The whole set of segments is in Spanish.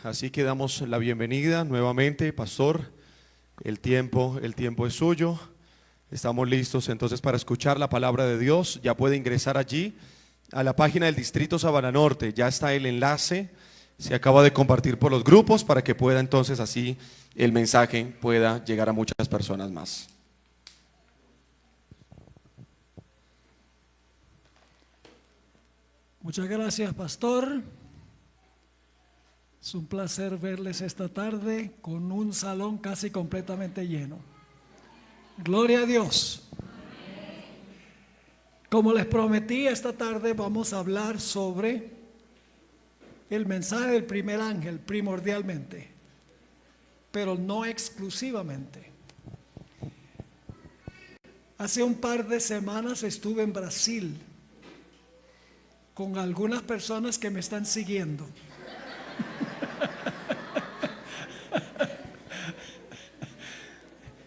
Así que damos la bienvenida nuevamente, pastor. El tiempo es suyo. Estamos listos entonces para escuchar la palabra de Dios. Ya puede ingresar allí a la página del Distrito Sabana Norte. Ya está el enlace. Se acaba de compartir por los grupos para que pueda entonces así el mensaje pueda llegar a muchas personas más. Muchas gracias, pastor. Es un placer verles esta tarde con un salón casi completamente lleno. Gloria a Dios. Como les prometí, esta tarde vamos a hablar sobre el mensaje del primer ángel primordialmente, pero no exclusivamente. Hace un par de semanas estuve en Brasil con algunas personas que me están siguiendo.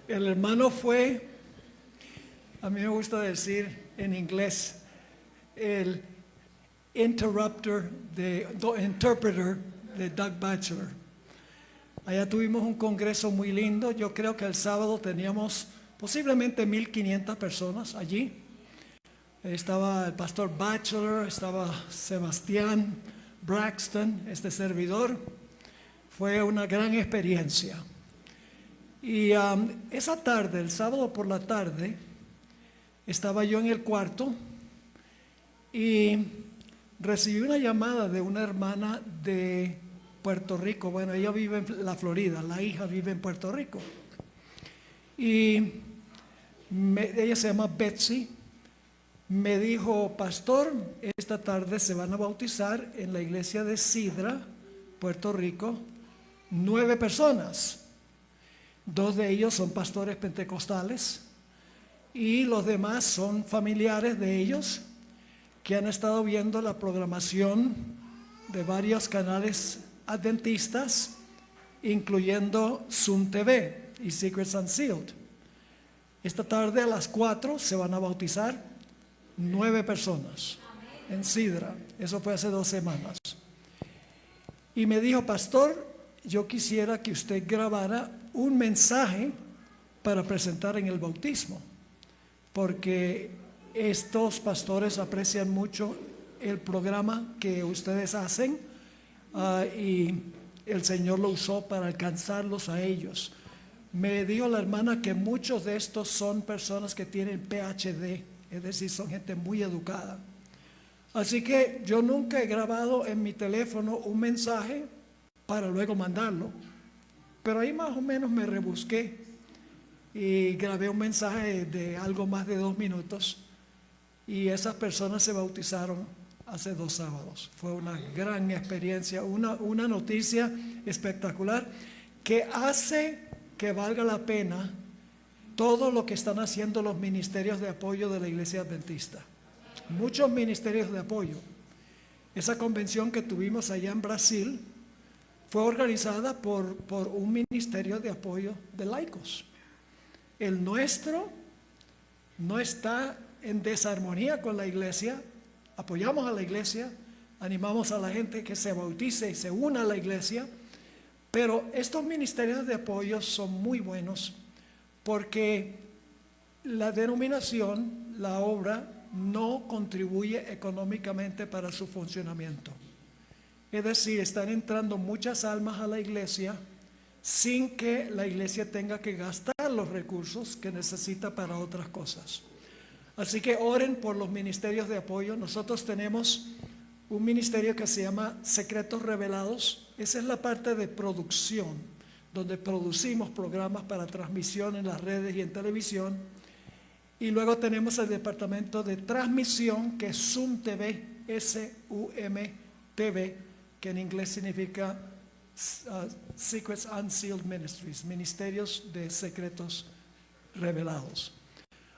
El hermano fue, a mí me gusta decir en inglés, el interpreter de Doug Batchelor. Allá tuvimos un congreso muy lindo. Yo creo que el sábado teníamos posiblemente 1,500 personas allí. Estaba el pastor Batchelor, estaba Sebastián Braxton, este servidor. Fue una gran experiencia. Y esa tarde, el sábado por la tarde, estaba yo en el cuarto y recibí una llamada de una hermana de Puerto Rico. Bueno, ella vive en la Florida, la hija vive en Puerto Rico. Y ella se llama Betsy. Me dijo: pastor, esta tarde se van a bautizar en la iglesia de Sidra, Puerto Rico, 9 personas. 2 de ellos son pastores pentecostales y los demás son familiares de ellos que han estado viendo la programación de varios canales adventistas, incluyendo Zoom TV y Secrets Unsealed. Esta tarde a las 4 se van a bautizar 9 personas en Sidra. Eso fue hace 2 semanas. Y me dijo: pastor, yo quisiera que usted grabara un mensaje para presentar en el bautismo, porque estos pastores aprecian mucho el programa que ustedes hacen y el Señor lo usó para alcanzarlos a ellos. Me dijo la hermana que muchos de estos son personas que tienen PhD, es decir, son gente muy educada. Así que yo nunca he grabado en mi teléfono un mensaje para luego mandarlo, pero ahí más o menos me rebusqué y grabé un mensaje de algo más de 2 minutos y esas personas se bautizaron hace 2 sábados. Fue una gran experiencia, una noticia espectacular que hace que valga la pena todo lo que están haciendo los ministerios de apoyo de la Iglesia Adventista. Muchos ministerios de apoyo. Esa convención que tuvimos allá en Brasil fue organizada por un ministerio de apoyo de laicos. El nuestro no está en desarmonía con la iglesia. Apoyamos a la iglesia, animamos a la gente que se bautice y se una a la iglesia, pero estos ministerios de apoyo son muy buenos porque la denominación, la obra, no contribuye económicamente para su funcionamiento. Es decir, están entrando muchas almas a la iglesia sin que la iglesia tenga que gastar los recursos que necesita para otras cosas. Así que oren por los ministerios de apoyo. Nosotros tenemos un ministerio que se llama Secretos Revelados. Esa es la parte de producción, donde producimos programas para transmisión en las redes y en televisión. Y luego tenemos el departamento de transmisión, que es Zoom TV, S-U-M TV, que en inglés significa Secrets Unsealed Ministries, ministerios de secretos revelados.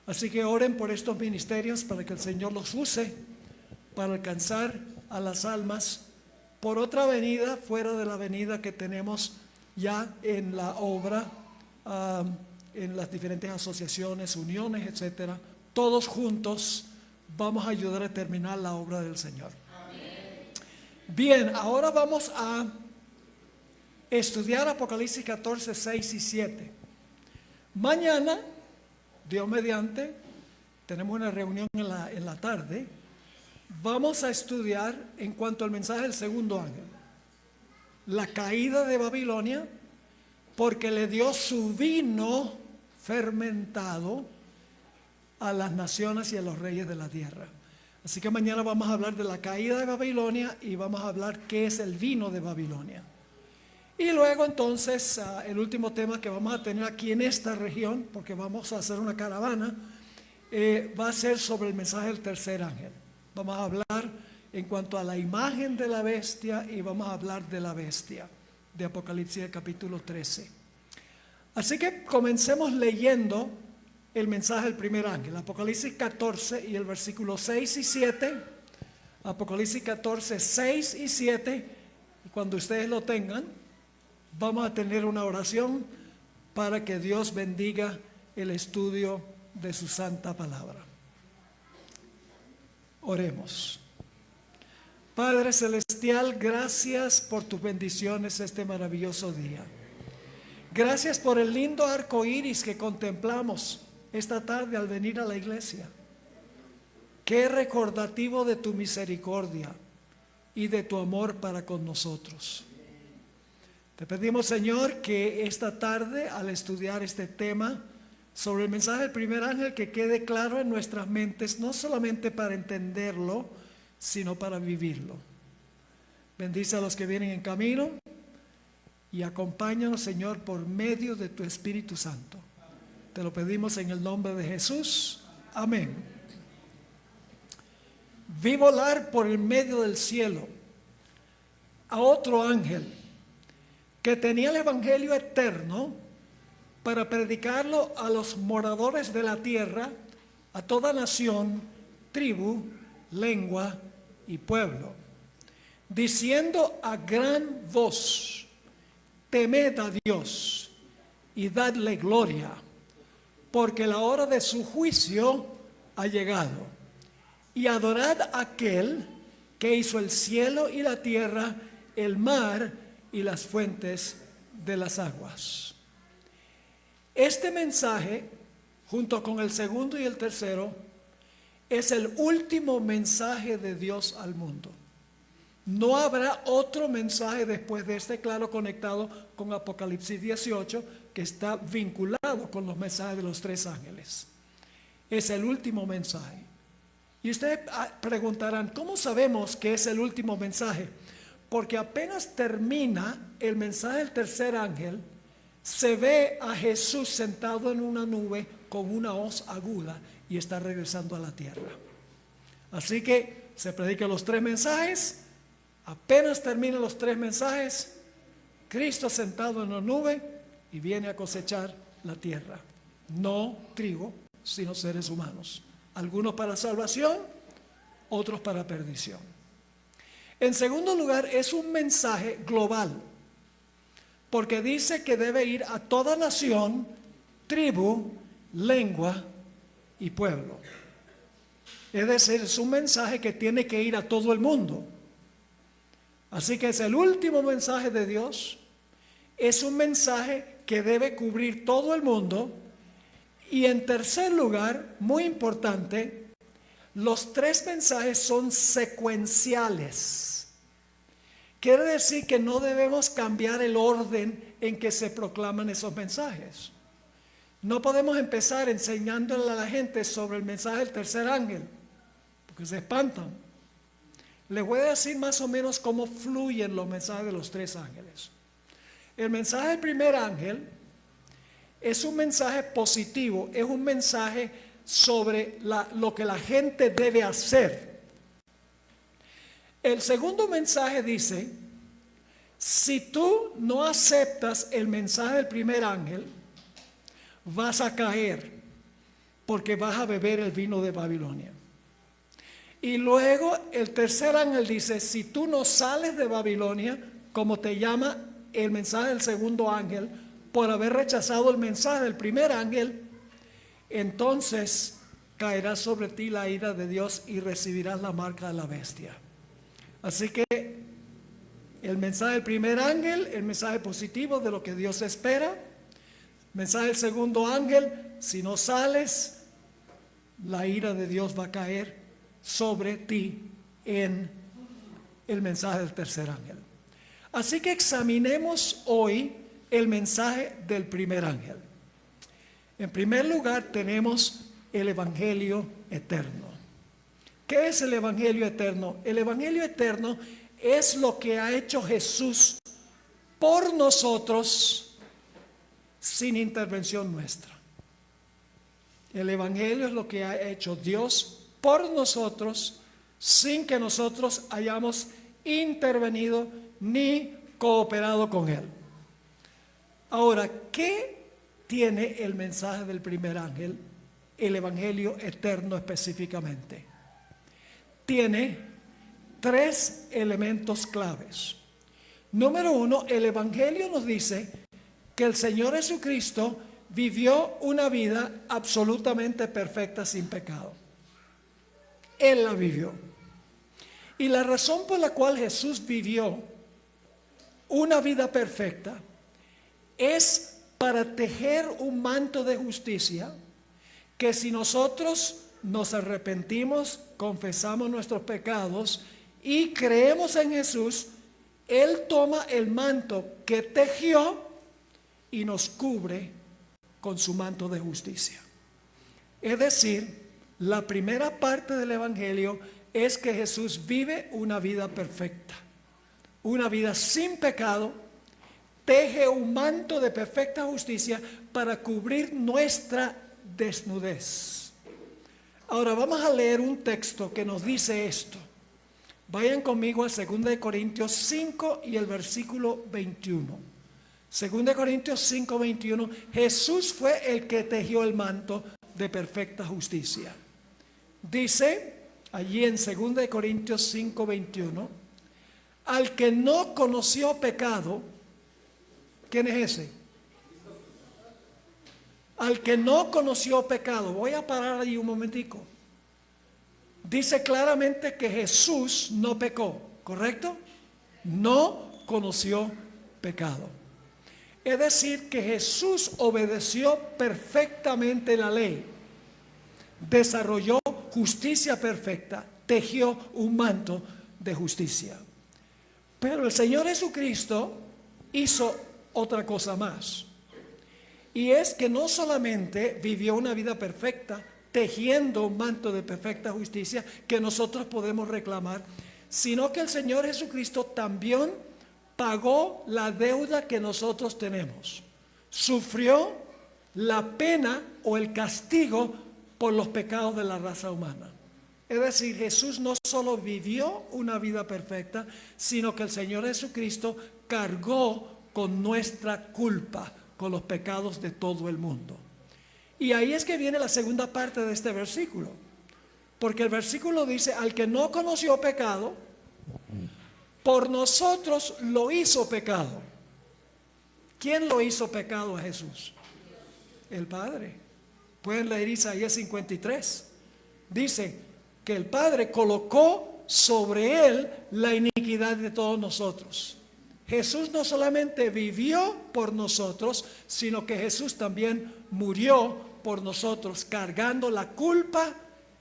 Así que oren por estos ministerios para que el Señor los use para alcanzar a las almas por otra avenida, fuera de la avenida que tenemos ya en la obra, en las diferentes asociaciones, uniones, etcétera. Todos juntos vamos a ayudar a terminar la obra del Señor. Bien, ahora vamos a estudiar Apocalipsis 14, 6 y 7. Mañana, Dios mediante, tenemos una reunión en la tarde. Vamos a estudiar en cuanto al mensaje del segundo ángel, la caída de Babilonia, porque le dio su vino fermentado a las naciones y a los reyes de la tierra. Así que mañana vamos a hablar de la caída de Babilonia y vamos a hablar qué es el vino de Babilonia. Y luego entonces el último tema que vamos a tener aquí en esta región, porque vamos a hacer una caravana, va a ser sobre el mensaje del tercer ángel. Vamos a hablar en cuanto a la imagen de la bestia y vamos a hablar de la bestia de Apocalipsis capítulo 13. Así que comencemos leyendo el mensaje del primer ángel, Apocalipsis 14 y el versículo 6 y 7. Apocalipsis 14, 6 y 7. Y cuando ustedes lo tengan, vamos a tener una oración para que Dios bendiga el estudio de su santa palabra. Oremos. Padre Celestial, gracias por tus bendiciones este maravilloso día. Gracias por el lindo arco iris que contemplamos esta tarde al venir a la iglesia. Qué recordativo de tu misericordia y de tu amor para con nosotros. Te pedimos, Señor, que esta tarde al estudiar este tema sobre el mensaje del primer ángel, que quede claro en nuestras mentes, no solamente para entenderlo, sino para vivirlo. Bendice a los que vienen en camino y acompáñanos, Señor, por medio de tu Espíritu Santo. Te lo pedimos en el nombre de Jesús. Amén. Vi volar por el medio del cielo a otro ángel que tenía el evangelio eterno para predicarlo a los moradores de la tierra, a toda nación, tribu, lengua y pueblo, diciendo a gran voz: temed a Dios y dadle gloria, porque la hora de su juicio ha llegado, y adorad a aquel que hizo el cielo y la tierra, el mar y las fuentes de las aguas. Este mensaje, junto con el segundo y el tercero, es el último mensaje de Dios al mundo. No habrá otro mensaje después de este, claro, conectado con Apocalipsis 18, que está vinculado con los mensajes de los tres ángeles. Es el último mensaje. Y ustedes preguntarán, ¿cómo sabemos que es el último mensaje? Porque apenas termina el mensaje del tercer ángel, se ve a Jesús sentado en una nube con una hoz aguda y está regresando a la tierra. Así que se predican los tres mensajes. Apenas terminan los tres mensajes, Cristo sentado en la nube y viene a cosechar la tierra. No trigo, sino seres humanos. Algunos para salvación, otros para perdición. En segundo lugar, es un mensaje global, porque dice que debe ir a toda nación, tribu, lengua y pueblo. Es decir, es un mensaje que tiene que ir a todo el mundo. Así que es el último mensaje de Dios. Es un mensaje que debe cubrir todo el mundo. Y en tercer lugar, muy importante, los tres mensajes son secuenciales. Quiere decir que no debemos cambiar el orden en que se proclaman esos mensajes. No podemos empezar enseñándole a la gente sobre el mensaje del tercer ángel, porque se espantan. Les voy a decir más o menos cómo fluyen los mensajes de los tres ángeles. El mensaje del primer ángel es un mensaje positivo, es un mensaje sobre lo que la gente debe hacer. El segundo mensaje dice: si tú no aceptas el mensaje del primer ángel, vas a caer, porque vas a beber el vino de Babilonia. Y luego el tercer ángel dice: si tú no sales de Babilonia, como te llama el mensaje del segundo ángel, por haber rechazado el mensaje del primer ángel, entonces caerá sobre ti la ira de Dios y recibirás la marca de la bestia. Así que El mensaje del primer ángel, el mensaje positivo de lo que Dios espera. Mensaje del segundo ángel, si no sales, la ira de Dios va a caer sobre ti en el mensaje del tercer ángel. Así que examinemos hoy el mensaje del primer ángel. En primer lugar tenemos el Evangelio eterno. ¿Qué es el Evangelio eterno? El Evangelio eterno es lo que ha hecho Jesús por nosotros sin intervención nuestra. El Evangelio es lo que ha hecho Dios por nosotros sin que nosotros hayamos intervenido ni cooperado con Él. Ahora, ¿qué tiene el mensaje del primer ángel? El Evangelio eterno específicamente. Tiene 3 elementos claves. Número 1, el Evangelio nos dice que el Señor Jesucristo vivió una vida absolutamente perfecta sin pecado. Él la vivió. Y la razón por la cual Jesús vivió una vida perfecta es para tejer un manto de justicia que si nosotros nos arrepentimos, confesamos nuestros pecados y creemos en Jesús, Él toma el manto que tejió y nos cubre con su manto de justicia. Es decir, la primera parte del Evangelio es que Jesús vive una vida perfecta, una vida sin pecado, teje un manto de perfecta justicia para cubrir nuestra desnudez. Ahora vamos a leer un texto que nos dice esto. Vayan conmigo a 2 Corintios 5 y el versículo 21. 2 Corintios 5, 21. Jesús fue el que tejió el manto de perfecta justicia. Dice allí en 2 Corintios 5, 21. Al que no conoció pecado, ¿quién es ese? Al que no conoció pecado. Voy a parar ahí un momentico. Dice claramente que Jesús no pecó, ¿correcto? No conoció pecado. Es decir, que Jesús obedeció perfectamente la ley, desarrolló justicia perfecta, tejió un manto de justicia. Pero el Señor Jesucristo hizo otra cosa más. Y es que no solamente vivió una vida perfecta, tejiendo un manto de perfecta justicia que nosotros podemos reclamar, sino que el Señor Jesucristo también pagó la deuda que nosotros tenemos. Sufrió la pena o el castigo por los pecados de la raza humana. Es decir, Jesús no solo vivió una vida perfecta, sino que el Señor Jesucristo cargó con nuestra culpa, con los pecados de todo el mundo. Y ahí es que viene la segunda parte de este versículo. Porque el versículo dice, al que no conoció pecado, por nosotros lo hizo pecado. ¿Quién lo hizo pecado a Jesús? El Padre. Pueden leer Isaías 53. Dice que el Padre colocó sobre él la iniquidad de todos nosotros. Jesús no solamente vivió por nosotros, sino que Jesús también murió por nosotros, cargando la culpa,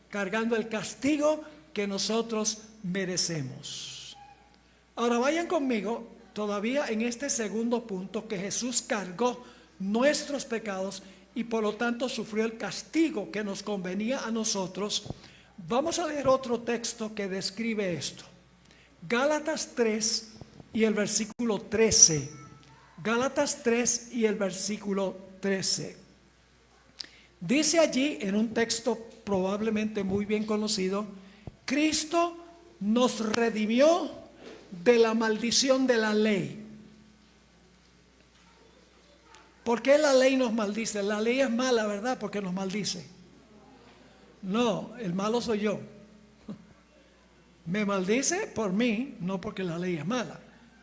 cargando el castigo que nosotros merecemos. Ahora vayan conmigo todavía en este segundo punto, que Jesús cargó nuestros pecados y por lo tanto sufrió el castigo que nos convenía a nosotros. Vamos a leer otro texto que describe esto. Gálatas 3 y el versículo 13. Gálatas 3 y el versículo 13. Dice allí en un texto probablemente muy bien conocido, Cristo nos redimió de la maldición de la ley. ¿Por qué la ley nos maldice? La ley es mala, ¿verdad? Porque nos maldice. No, el malo soy yo. Me maldice por mí, no porque la ley es mala.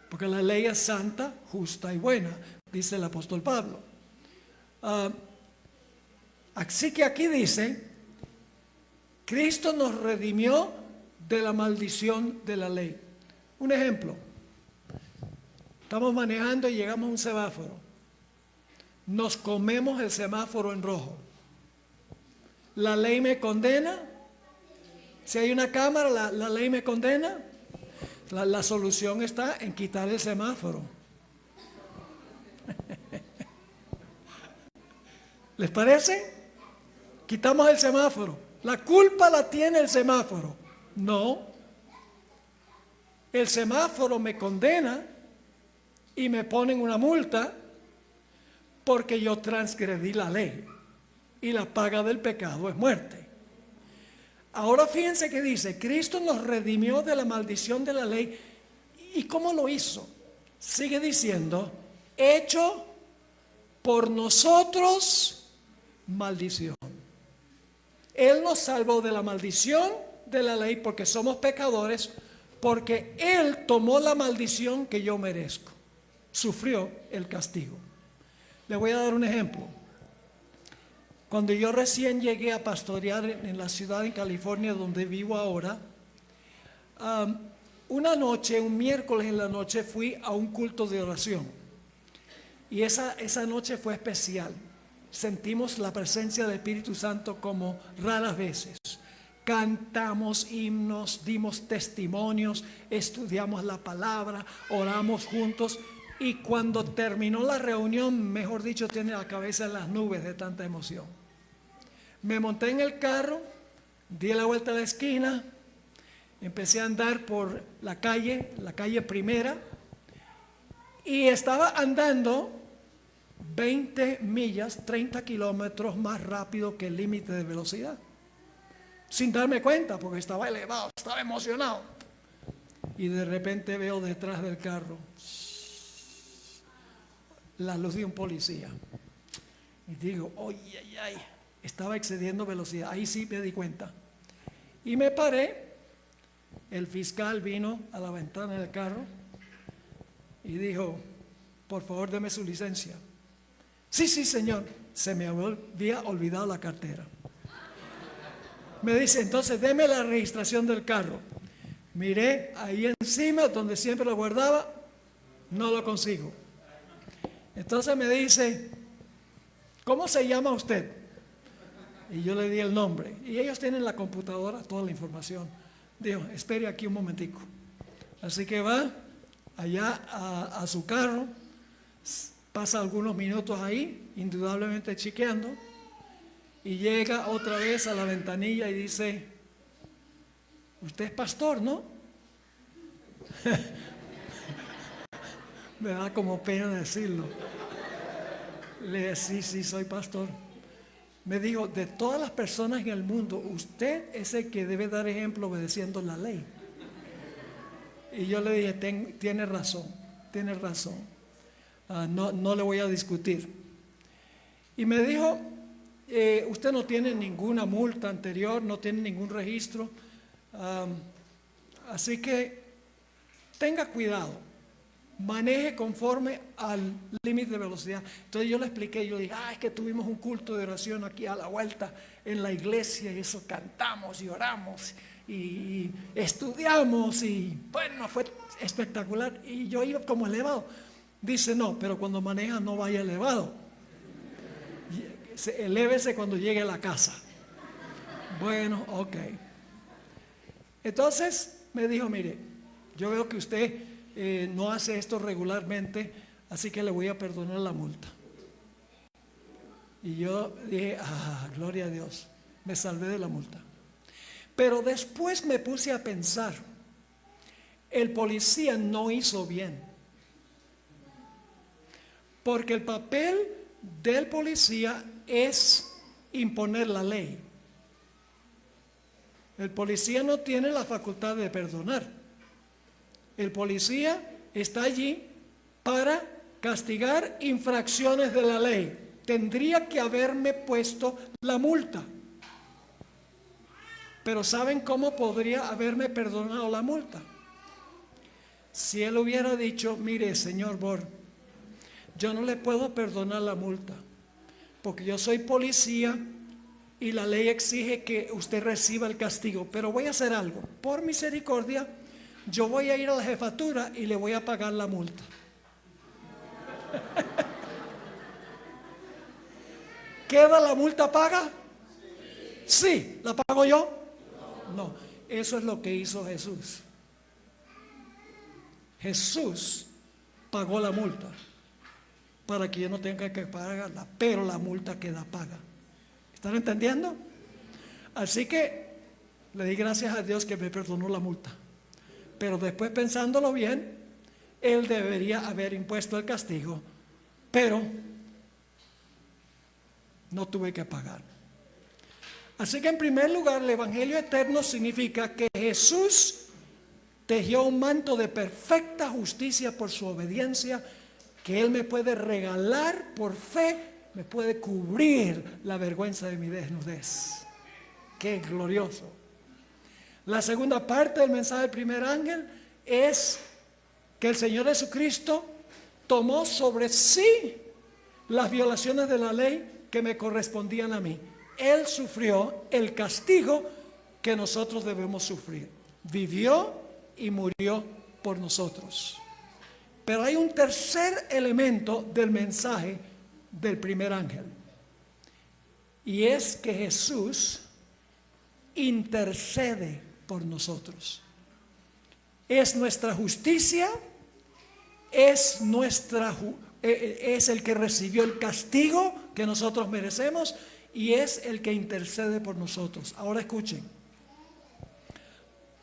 Porque la ley es santa, justa y buena, dice el apóstol Pablo. Así que aquí dice, Cristo nos redimió de la maldición de la ley. Un ejemplo, Estamos manejando y llegamos a un semáforo. Nos comemos el semáforo en rojo. ¿La ley me condena? Si hay una cámara, ¿la ley me condena? La solución está en quitar el semáforo. ¿Les parece? Quitamos el semáforo. La culpa la tiene el semáforo. No. El semáforo me condena y me ponen una multa porque yo transgredí la ley. Y la paga del pecado es muerte. Ahora fíjense que dice, Cristo nos redimió de la maldición de la ley. ¿Y cómo lo hizo? Sigue diciendo, hecho por nosotros maldición. Él nos salvó de la maldición de la ley porque somos pecadores, porque Él tomó la maldición que yo merezco. Sufrió el castigo. Le voy a dar un ejemplo. Cuando yo recién llegué a pastorear en la ciudad en California donde vivo ahora, una noche, un miércoles en la noche, fui a un culto de oración. Y esa noche fue especial. Sentimos la presencia del Espíritu Santo como raras veces. Cantamos himnos, dimos testimonios, estudiamos la palabra, oramos juntos. Y cuando terminó la reunión, mejor dicho, tiene la cabeza en las nubes de tanta emoción. Me monté en el carro, di la vuelta a la esquina, empecé a andar por la calle primera, y estaba andando 20 millas, 30 kilómetros más rápido que el límite de velocidad. Sin darme cuenta, porque estaba elevado, estaba emocionado. Y de repente veo detrás del carro la luz de un policía. Y digo, oye, estaba excediendo velocidad. Ahí sí me di cuenta. Y me paré. El fiscal vino a la ventana del carro y dijo, por favor, deme su licencia. Sí, señor. Se me había olvidado la cartera. Me dice, entonces deme la registración del carro. Miré ahí encima, donde siempre lo guardaba, no lo consigo. Entonces me dice, ¿cómo se llama usted? Y yo le di el nombre. Y ellos tienen en la computadora toda la información. Dijo, espere aquí un momentico. Así que va allá a su carro, pasa algunos minutos ahí, indudablemente chequeando, y llega otra vez a la ventanilla y dice, usted es pastor, ¿no? Me da como pena decirlo. Le dije, sí, soy pastor. Me dijo, de todas las personas en el mundo, usted es el que debe dar ejemplo obedeciendo la ley. Y yo le dije, tiene razón. No le voy a discutir. Y me dijo, usted no tiene ninguna multa anterior, no tiene ningún registro, así que tenga cuidado. Maneje conforme al límite de velocidad. Entonces yo le expliqué, yo dije, es que tuvimos un culto de oración aquí a la vuelta en la iglesia y eso cantamos y oramos y estudiamos y bueno, fue espectacular. Y yo iba como elevado. Dice, no, pero cuando maneja no vaya elevado. Elévese cuando llegue a la casa. Bueno, ok. Entonces me dijo, mire, yo veo que usted no hace esto regularmente, así que le voy a perdonar la multa. Y yo dije, gloria a Dios, me salvé de la multa. Pero después me puse a pensar, el policía no hizo bien, porque el papel del policía es imponer la ley. El policía no tiene la facultad de perdonar. El policía está allí para castigar infracciones de la ley. Tendría que haberme puesto la multa. Pero ¿saben cómo podría haberme perdonado la multa? Si él hubiera dicho, mire, señor Bor, yo no le puedo perdonar la multa, porque yo soy policía y la ley exige que usted reciba el castigo, pero voy a hacer algo, por misericordia, yo voy a ir a la jefatura y le voy a pagar la multa. ¿Queda la multa paga? Sí. ¿La pago yo? No. Eso es lo que hizo Jesús. Jesús pagó la multa para que yo no tenga que pagarla, pero la multa queda paga. ¿Están entendiendo? Así que le di gracias a Dios que me perdonó la multa. Pero después, pensándolo bien, Él debería haber impuesto el castigo, pero no tuve que pagar. Así que en primer lugar, el Evangelio eterno significa que Jesús tejió un manto de perfecta justicia por su obediencia, que Él me puede regalar por fe, me puede cubrir la vergüenza de mi desnudez. ¡Qué glorioso! La segunda parte del mensaje del primer ángel es que el Señor Jesucristo tomó sobre sí las violaciones de la ley que me correspondían a mí. Él sufrió el castigo que nosotros debemos sufrir. Vivió y murió por nosotros. Pero hay un tercer elemento del mensaje del primer ángel. Y es que Jesús intercede por nosotros. Es nuestra justicia, es el que recibió el castigo que nosotros merecemos y es el que intercede por nosotros. Ahora escuchen.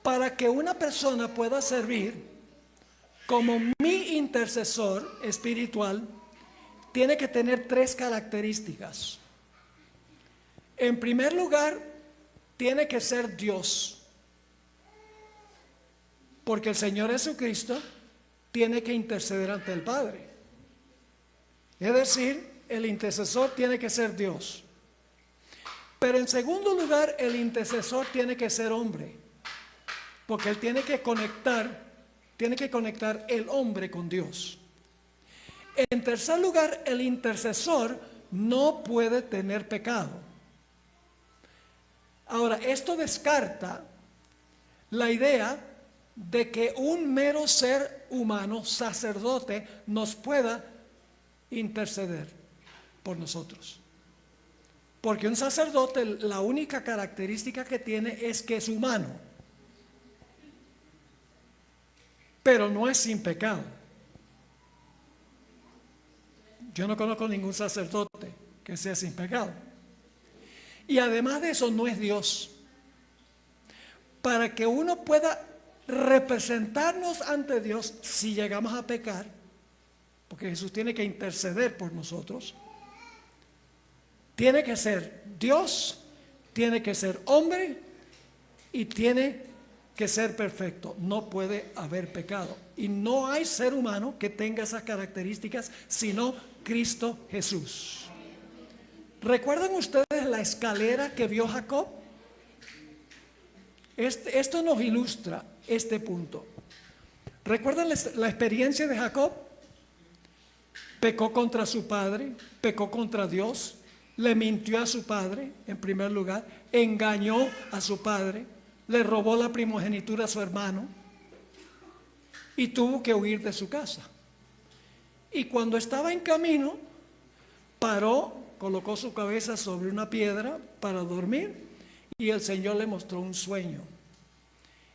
Para que una persona pueda servir como mi intercesor espiritual, tiene que tener tres características. En primer lugar, tiene que ser Dios, porque el Señor Jesucristo tiene que interceder ante el Padre. Es decir, el intercesor tiene que ser Dios. Pero en segundo lugar, el intercesor tiene que ser hombre, porque él tiene que conectar el hombre con Dios. En tercer lugar, el intercesor no puede tener pecado. Ahora, esto descarta la idea de que un mero ser humano, sacerdote, nos pueda interceder por nosotros. Porque un sacerdote, la única característica que tiene es que es humano, pero no es sin pecado. Yo no conozco ningún sacerdote que sea sin pecado. Y además de eso, no es Dios. Para que uno pueda representarnos ante Dios si llegamos a pecar, porque Jesús tiene que interceder por nosotros, tiene que ser Dios, tiene que ser hombre y tiene que ser perfecto. No puede haber pecado. Y no hay ser humano que tenga esas características sino Cristo Jesús. ¿Recuerdan ustedes la escalera que vio Jacob? Esto nos ilustra este punto. ¿Recuerdan la experiencia de Jacob? Pecó contra su padre, pecó contra Dios, le mintió a su padre en primer lugar, engañó a su padre, le robó la primogenitura a su hermano y tuvo que huir de su casa. Y cuando estaba en camino, paró, colocó su cabeza sobre una piedra para dormir y el Señor le mostró un sueño.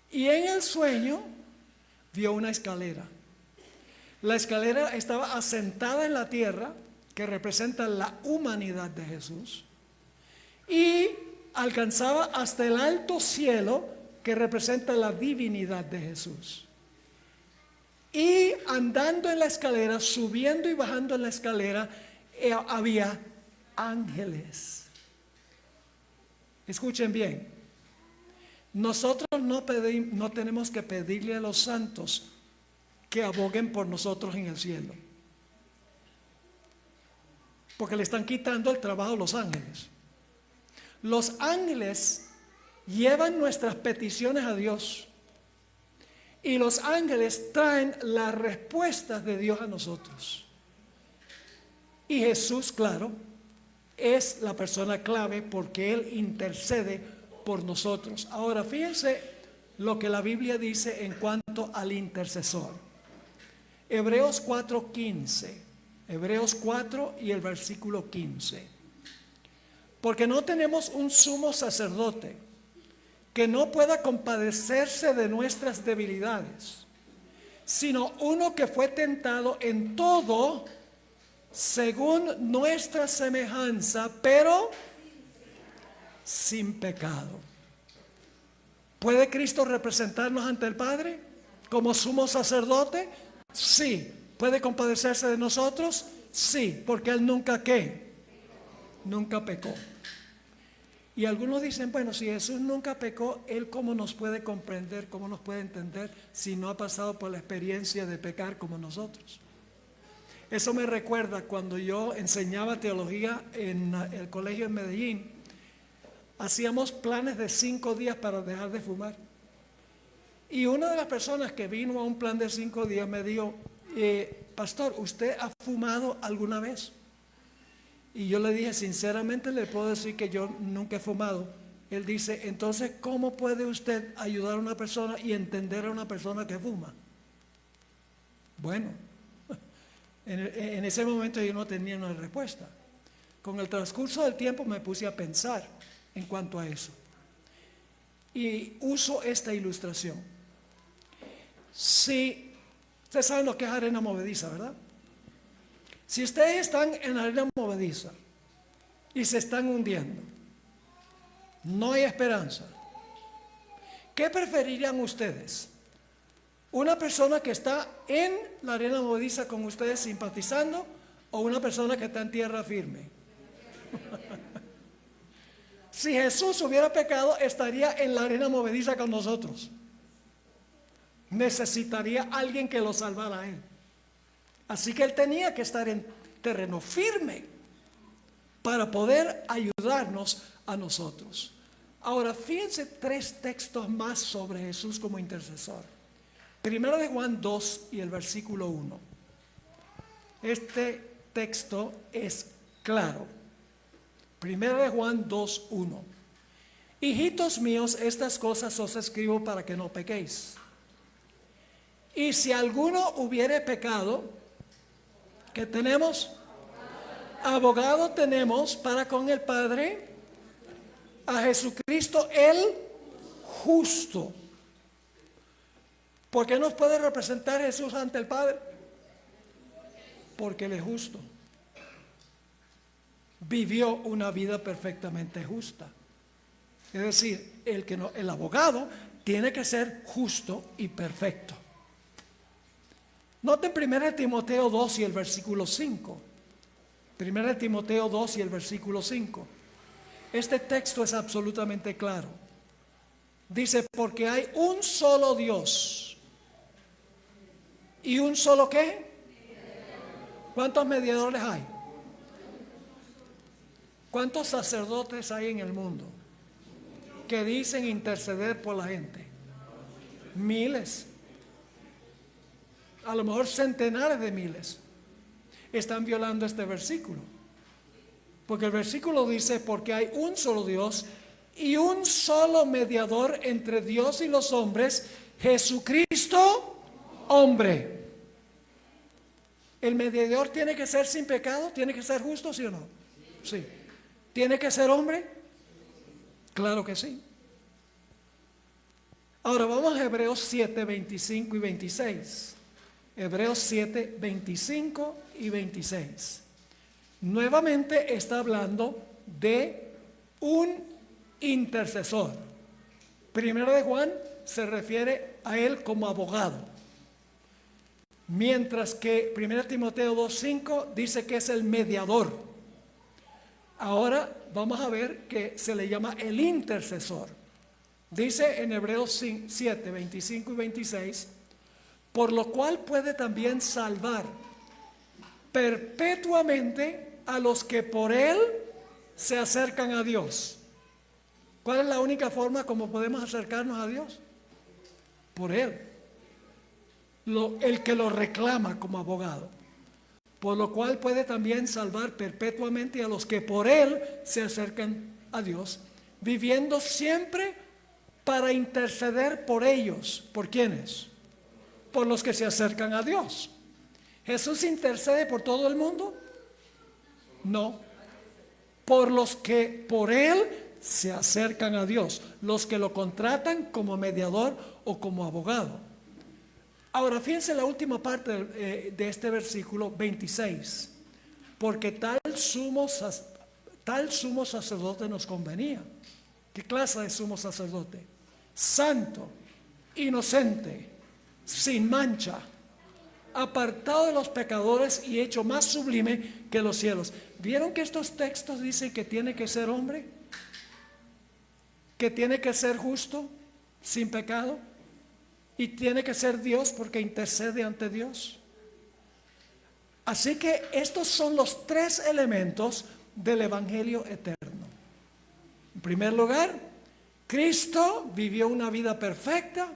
Y en el sueño vio una escalera. La escalera estaba asentada en la tierra, que representa la humanidad de Jesús, y alcanzaba hasta el alto cielo, que representa la divinidad de Jesús. Y andando en la escalera, subiendo y bajando en la escalera, había ángeles. Escuchen bien, nosotros no tenemos que pedirle a los santos que aboguen por nosotros en el cielo, porque le están quitando el trabajo a los ángeles. Los ángeles llevan nuestras peticiones a Dios y los ángeles traen las respuestas de Dios a nosotros. Y Jesús, claro, es la persona clave porque Él intercede por nosotros. Ahora, fíjense lo que la Biblia dice en cuanto al intercesor. Hebreos 4:15. Hebreos 4 y el versículo 15. Porque no tenemos un sumo sacerdote que no pueda compadecerse de nuestras debilidades, sino uno que fue tentado en todo según nuestra semejanza, pero sin pecado. ¿Puede Cristo representarnos ante el Padre como sumo sacerdote? Sí. ¿Puede compadecerse de nosotros? Sí, porque Él nunca ¿qué? Nunca pecó. Y algunos dicen, bueno, si Jesús nunca pecó, Él cómo nos puede comprender, cómo nos puede entender si no ha pasado por la experiencia de pecar como nosotros. Eso me recuerda cuando yo enseñaba teología en el colegio en Medellín. Hacíamos planes de 5 días para dejar de fumar. Y una de las personas que vino a un plan de 5 días me dijo, pastor, ¿usted ha fumado alguna vez? Y yo le dije, sinceramente le puedo decir que yo nunca he fumado. Él dice, entonces, ¿cómo puede usted ayudar a una persona y entender a una persona que fuma? Bueno, en ese momento yo no tenía una respuesta. Con el transcurso del tiempo me puse a pensar en cuanto a eso. Y uso esta ilustración. Si ustedes saben lo que es arena movediza, ¿verdad? Si ustedes están en arena movediza y se están hundiendo, no hay esperanza. ¿Qué preferirían ustedes? ¿Una persona que está en la arena movediza con ustedes simpatizando o una persona que está en tierra firme? Si Jesús hubiera pecado, estaría en la arena movediza con nosotros. Necesitaría alguien que lo salvara a Él. Así que Él tenía que estar en terreno firme para poder ayudarnos a nosotros. Ahora, fíjense 3 textos más sobre Jesús como intercesor. Primero de Juan 2 y el versículo 1. Este texto es claro. Primero de Juan 2, 1. Hijitos míos, estas cosas os escribo para que no pequéis. Y si alguno hubiere pecado, ¿qué tenemos? Abogado tenemos para con el Padre, a Jesucristo el justo. ¿Por qué nos puede representar Jesús ante el Padre? Porque Él es justo. Vivió una vida perfectamente justa. Es decir, el abogado tiene que ser justo y perfecto. Noten 1 Timoteo 2 y el versículo 5. 1 Timoteo 2 y el versículo 5. Este texto es absolutamente claro. Dice, porque hay un solo Dios. ¿Y un solo qué? ¿Cuántos mediadores hay? ¿Cuántos sacerdotes hay en el mundo que dicen interceder por la gente? Miles. A lo mejor centenares de miles están violando este versículo. Porque el versículo dice, porque hay un solo Dios y un solo mediador entre Dios y los hombres, Jesucristo, hombre. ¿El mediador tiene que ser sin pecado? ¿Tiene que ser justo, sí o no? Sí. ¿Tiene que ser hombre? Claro que sí. Ahora vamos a Hebreos 7, 25 y 26. Hebreos 7, 25 y 26. Nuevamente está hablando de un intercesor. Primero de Juan se refiere a él como abogado. Mientras que 1 Timoteo 2:5 dice que es el mediador. Ahora vamos a ver que se le llama el intercesor. Dice en Hebreos 7, 25 y 26, por lo cual puede también salvar perpetuamente a los que por él se acercan a Dios. ¿Cuál es la única forma como podemos acercarnos a Dios? Por él. El que lo reclama como abogado. Por lo cual puede también salvar perpetuamente a los que por él se acercan a Dios, viviendo siempre para interceder por ellos. ¿Por quiénes? Por los que se acercan a Dios. ¿Jesús intercede por todo el mundo? No. Por los que por Él se acercan a Dios, los que lo contratan como mediador o como abogado. Ahora, fíjense la última parte de este versículo 26. Porque tal sumo sacerdote nos convenía. ¿Qué clase de sumo sacerdote? Santo, inocente, sin mancha, apartado de los pecadores y hecho más sublime que los cielos. ¿Vieron que estos textos dicen que tiene que ser hombre? Que tiene que ser justo, sin pecado, y tiene que ser Dios porque intercede ante Dios. Así que estos son los tres elementos del Evangelio eterno. En primer lugar, Cristo vivió una vida perfecta,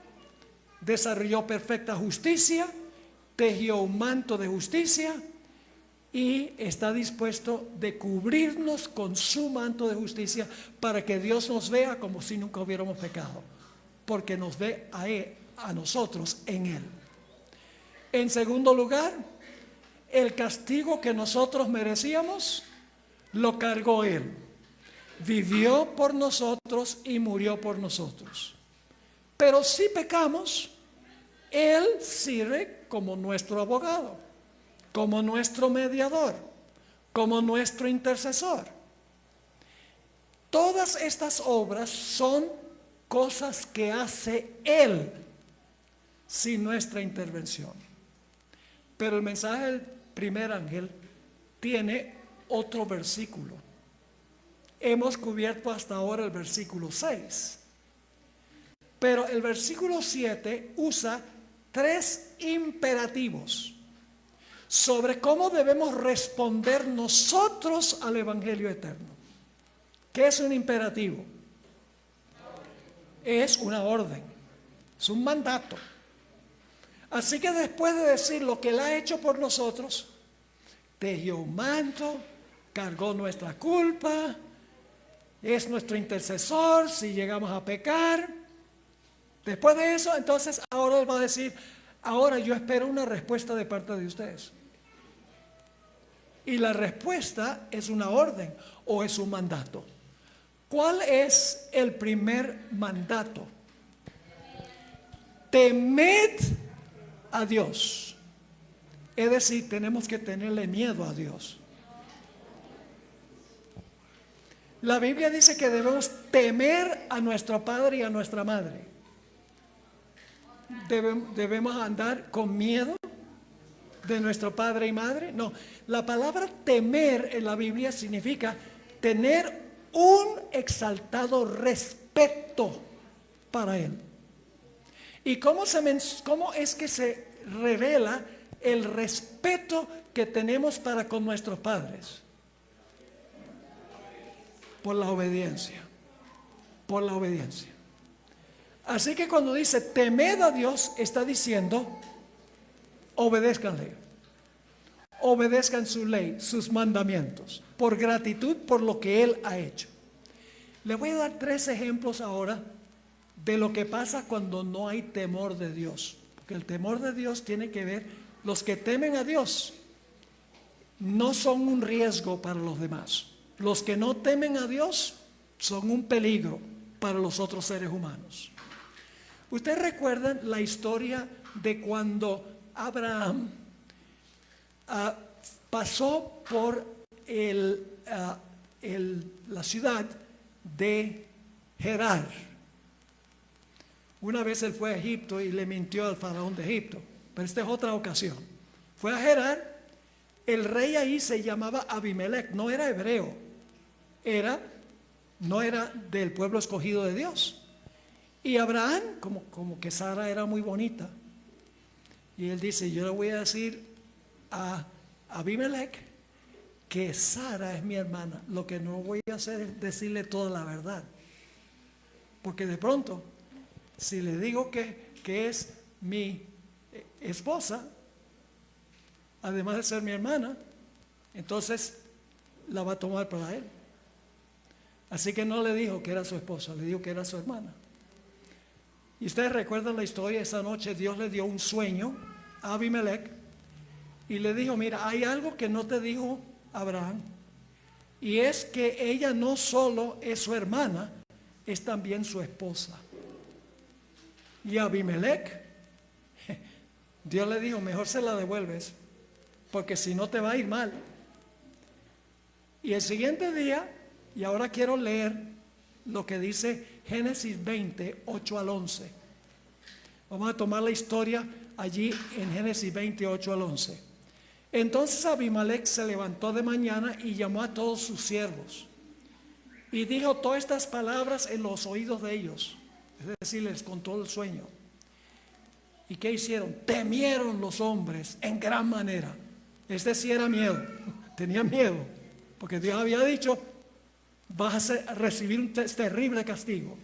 desarrolló perfecta justicia, tejió un manto de justicia y está dispuesto de cubrirnos con su manto de justicia para que Dios nos vea como si nunca hubiéramos pecado, porque nos ve a Él, a nosotros en Él. En segundo lugar, el castigo que nosotros merecíamos lo cargó Él. Vivió por nosotros y murió por nosotros. Pero si pecamos, Él sirve como nuestro abogado, como nuestro mediador, como nuestro intercesor. Todas estas obras son cosas que hace Él sin nuestra intervención. Pero el mensaje del primer ángel tiene otro versículo. Hemos cubierto hasta ahora el versículo 6. Pero el versículo 7 usa 3 imperativos sobre cómo debemos responder nosotros al Evangelio eterno. ¿Qué es un imperativo? Es una orden, es un mandato. Así que después de decir lo que Él ha hecho por nosotros, tejió un manto, cargó nuestra culpa, es nuestro intercesor si llegamos a pecar. Después de eso, entonces ahora Él va a decir, ahora yo espero una respuesta de parte de ustedes. Y la respuesta es una orden o es un mandato. ¿Cuál es el primer mandato? Temed a Dios. Es decir, tenemos que tenerle miedo a Dios. La Biblia dice que debemos temer a nuestro padre y a nuestra madre. ¿Debemos andar con miedo de nuestro padre y madre? No, la palabra temer en la Biblia significa tener un exaltado respeto para Él. ¿Y cómo es que se revela el respeto que tenemos para con nuestros padres? Por la obediencia. Por la obediencia. Así que cuando dice temed a Dios, está diciendo obedézcanle. Obedezcan su ley, sus mandamientos, por gratitud por lo que Él ha hecho. Le voy a dar 3 ejemplos ahora de lo que pasa cuando no hay temor de Dios. Porque el temor de Dios tiene que ver, los que temen a Dios no son un riesgo para los demás. Los que no temen a Dios son un peligro para los otros seres humanos. ¿Ustedes recuerdan la historia de cuando Abraham pasó por la ciudad de Gerar? Una vez él fue a Egipto y le mintió al faraón de Egipto, pero esta es otra ocasión. Fue a Gerar, el rey ahí se llamaba Abimelech, no era hebreo, no era del pueblo escogido de Dios. Y Abraham, como que Sara era muy bonita, y él dice, yo le voy a decir a Abimelech que Sara es mi hermana. Lo que no voy a hacer es decirle toda la verdad, porque de pronto, si le digo que es mi esposa, además de ser mi hermana, entonces la va a tomar para él. Así que no le dijo que era su esposa, le dijo que era su hermana. Y ustedes recuerdan la historia, esa noche Dios le dio un sueño a Abimelech y le dijo, mira, hay algo que no te dijo Abraham, y es que ella no solo es su hermana, es también su esposa. Y Abimelech, Dios le dijo, mejor se la devuelves, porque si no te va a ir mal. Y el siguiente día, y ahora quiero leer lo que dice Génesis 20, 8 al 11. Vamos a tomar la historia allí en Génesis 20, 8 al 11. Entonces Abimelech se levantó de mañana y llamó a todos sus siervos y dijo todas estas palabras en los oídos de ellos, es decir, les contó el sueño. ¿Y qué hicieron? Temieron los hombres en gran manera. Este sí era miedo, tenía miedo, porque Dios había dicho, vas a recibir un terrible castigo.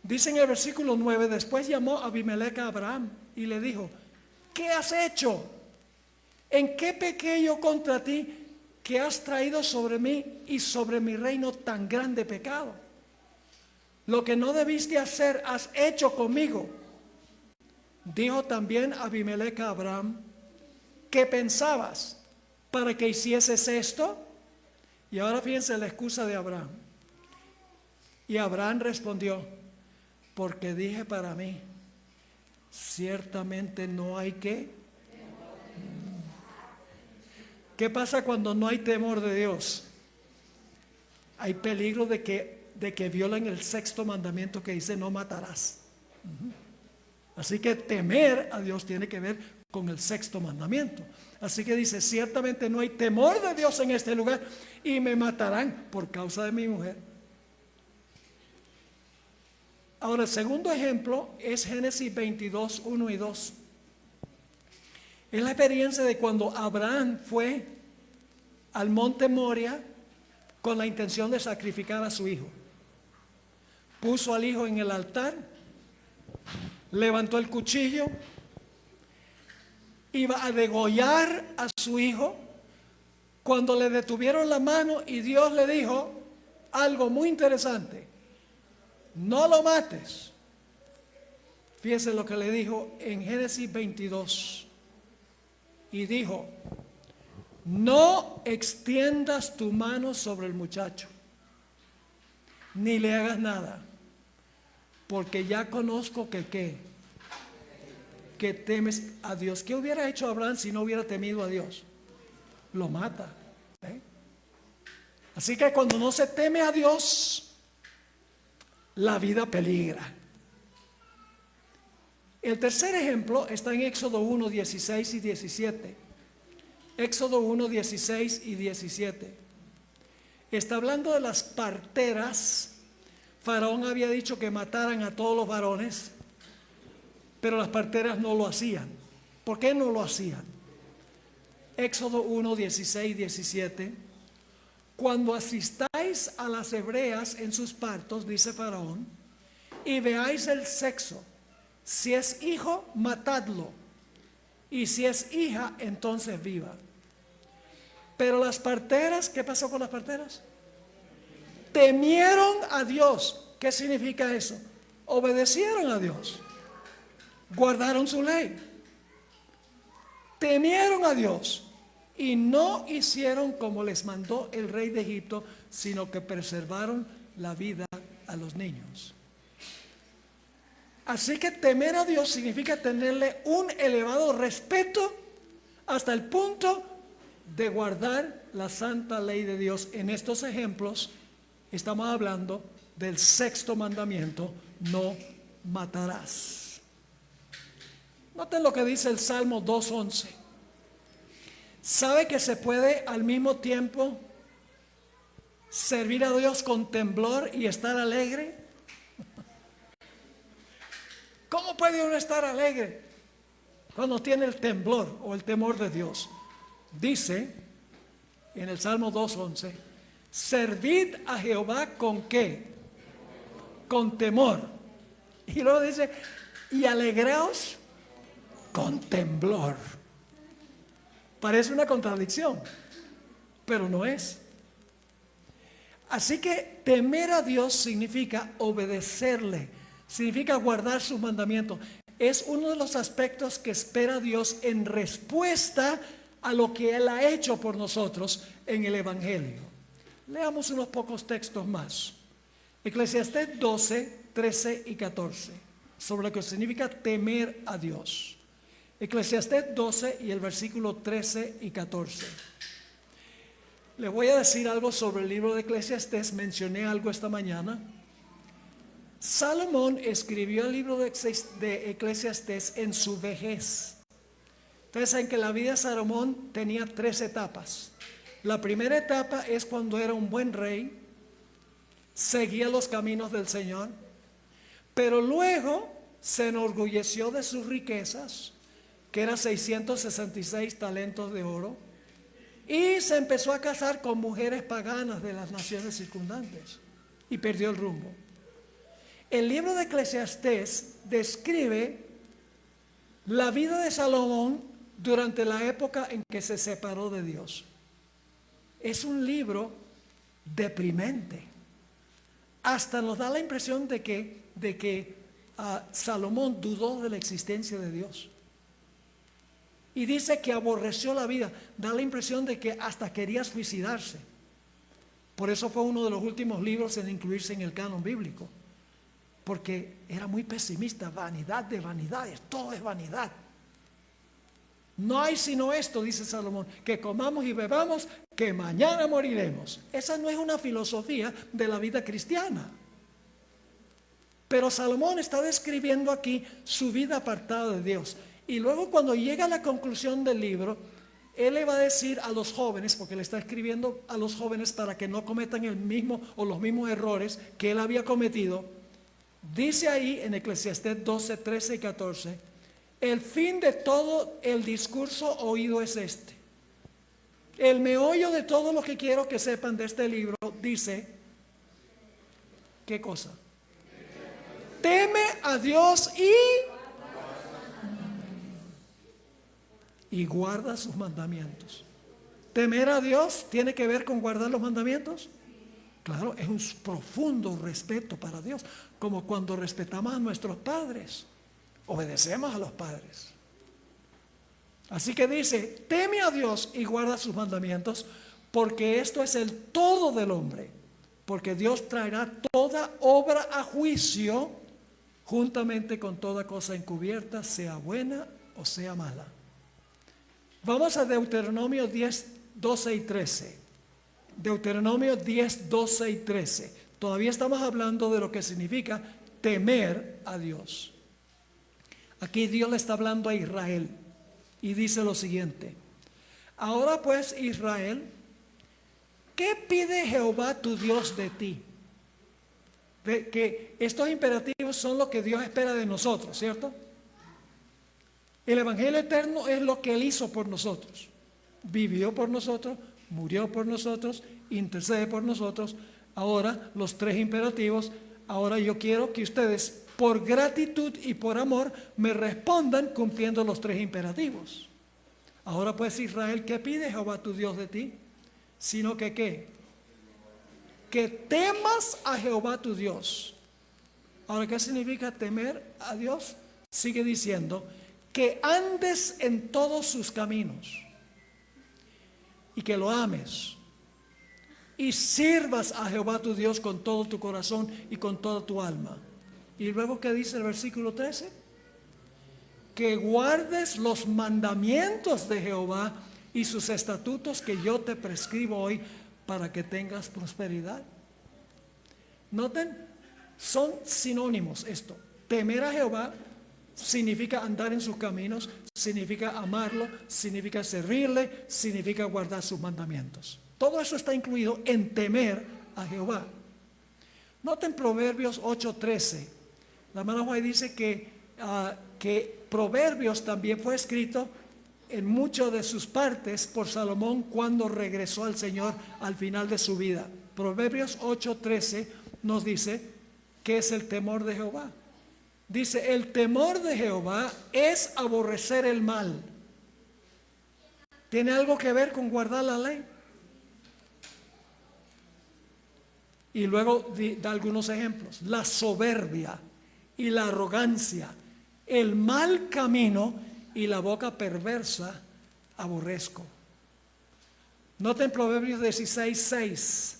Dice en el versículo 9, después llamó Abimelech a Abraham y le dijo, ¿qué has hecho? ¿En qué pequé yo contra ti que has traído sobre mí y sobre mi reino tan grande pecado? Lo que no debiste hacer has hecho conmigo. Dijo también Abimelech a Abraham, ¿qué pensabas para que hicieses esto? Y ahora fíjense la excusa de Abraham. Y Abraham respondió, porque dije para mí, ciertamente no hay que. ¿Qué pasa cuando no hay temor de Dios? Hay peligro de que violen el sexto mandamiento que dice no matarás. Así que temer a Dios tiene que ver con el sexto mandamiento. Así que dice, ciertamente no hay temor de Dios en este lugar y me matarán por causa de mi mujer. Ahora, el segundo ejemplo es Génesis 22, 1 y 2. Es la experiencia de cuando Abraham fue al monte Moria con la intención de sacrificar a su hijo. Puso al hijo en el altar, levantó el cuchillo, iba a degollar a su hijo, cuando le detuvieron la mano y Dios le dijo algo muy interesante, no lo mates. Fíjense lo que le dijo en Génesis 22. Y dijo, no extiendas tu mano sobre el muchacho, ni le hagas nada, porque ya conozco que temes a Dios. ¿Qué hubiera hecho Abraham si no hubiera temido a Dios? Lo mata. Así que cuando no se teme a Dios, la vida peligra. El tercer ejemplo está en Éxodo 1, 16 y 17. Éxodo 1, 16 y 17. Está hablando de las parteras. Faraón había dicho que mataran a todos los varones, pero las parteras no lo hacían. ¿Por qué no lo hacían? Éxodo 1, 16 y 17. Cuando asistáis a las hebreas en sus partos, dice Faraón, y veáis el sexo, si es hijo, matadlo, y si es hija, entonces viva. Pero las parteras, ¿qué pasó con las parteras? Temieron a Dios. ¿Qué significa eso? Obedecieron a Dios, guardaron su ley, temieron a Dios y no hicieron como les mandó el rey de Egipto, sino que preservaron la vida a los niños. Así que temer a Dios significa tenerle un elevado respeto hasta el punto de guardar la santa ley de Dios. En estos ejemplos estamos hablando del sexto mandamiento, no matarás. Noten lo que dice el Salmo 2:11. ¿Sabe que se puede al mismo tiempo servir a Dios con temblor y estar alegre? ¿Cómo puede uno estar alegre cuando tiene el temblor o el temor de Dios? Dice en el Salmo 2:11, servid a Jehová con ¿qué? Con temor. Y luego dice, y alegraos con temblor. Parece una contradicción, pero no es. Así que temer a Dios significa obedecerle, significa guardar sus mandamientos. Es uno de los aspectos que espera Dios en respuesta a lo que Él ha hecho por nosotros en el Evangelio. Leamos unos pocos textos más. Eclesiastés 12, 13 y 14, sobre lo que significa temer a Dios. Eclesiastés 12 y el versículo 13 y 14. Le voy a decir algo sobre el libro de Eclesiastés. Mencioné algo esta mañana. Salomón escribió el libro de Eclesiastés en su vejez. Ustedes saben que la vida de Salomón tenía 3 etapas. La primera etapa es cuando era un buen rey, seguía los caminos del Señor, pero luego se enorgulleció de sus riquezas, que eran 666 talentos de oro, y se empezó a casar con mujeres paganas de las naciones circundantes y perdió el rumbo. El libro de Eclesiastés describe la vida de Salomón durante la época en que se separó de Dios. Es un libro deprimente. Hasta nos da la impresión de que Salomón dudó de la existencia de Dios. Y dice que aborreció la vida. Da la impresión de que hasta quería suicidarse. Por eso fue uno de los últimos libros en incluirse en el canon bíblico. Porque era muy pesimista. Vanidad de vanidades. Todo es vanidad. No hay sino esto, dice Salomón, que comamos y bebamos, que mañana moriremos. Esa no es una filosofía de la vida cristiana. Pero Salomón está describiendo aquí su vida apartada de Dios. Y luego cuando llega a la conclusión del libro, él le va a decir a los jóvenes, porque le está escribiendo a los jóvenes para que no cometan el mismo o los mismos errores que él había cometido. Dice ahí en Eclesiastés 12, 13 y 14, el fin de todo el discurso oído es este. El meollo de todo lo que quiero que sepan de este libro dice, ¿qué cosa? Teme a Dios y guarda sus mandamientos. Temer a Dios tiene que ver con guardar los mandamientos. Claro, es un profundo respeto para Dios, como cuando respetamos a nuestros padres, obedecemos a los padres. Así que dice, teme a Dios y guarda sus mandamientos, porque esto es el todo del hombre, porque Dios traerá toda obra a juicio, juntamente con toda cosa encubierta, sea buena o sea mala. Vamos a Deuteronomio 10, 12 y 13. Deuteronomio 10, 12 y 13. Todavía estamos hablando de lo que significa temer a Dios. Aquí Dios le está hablando a Israel y dice lo siguiente. Ahora pues, Israel, ¿qué pide Jehová tu Dios de ti? Ve que estos imperativos son lo que Dios espera de nosotros, ¿cierto? El Evangelio eterno es lo que Él hizo por nosotros. Vivió por nosotros, murió por nosotros, intercede por nosotros. Ahora los 3 imperativos. Ahora yo quiero que ustedes, por gratitud y por amor, me respondan cumpliendo los 3 imperativos. Ahora pues, Israel, ¿qué pide Jehová tu Dios de ti? Sino que ¿qué? Que temas a Jehová tu Dios. Ahora, ¿qué significa temer a Dios? Sigue diciendo, que andes en todos sus caminos y que lo ames y sirvas a Jehová tu Dios con todo tu corazón y con toda tu alma. Y luego, ¿qué dice el versículo 13? Que guardes los mandamientos de Jehová y sus estatutos que yo te prescribo hoy para que tengas prosperidad. Noten, son sinónimos esto. Temer a Jehová significa andar en sus caminos, significa amarlo, significa servirle, significa guardar sus mandamientos. Todo eso está incluido en temer a Jehová. Noten Proverbios 8:13. La hermana White dice que Proverbios también fue escrito en muchas de sus partes por Salomón cuando regresó al Señor al final de su vida. Proverbios 8:13 nos dice que es el temor de Jehová. Dice, el temor de Jehová es aborrecer el mal. ¿Tiene algo que ver con guardar la ley? Y luego da algunos ejemplos. La soberbia y la arrogancia, el mal camino y la boca perversa aborrezco. Noten Proverbios 16:6.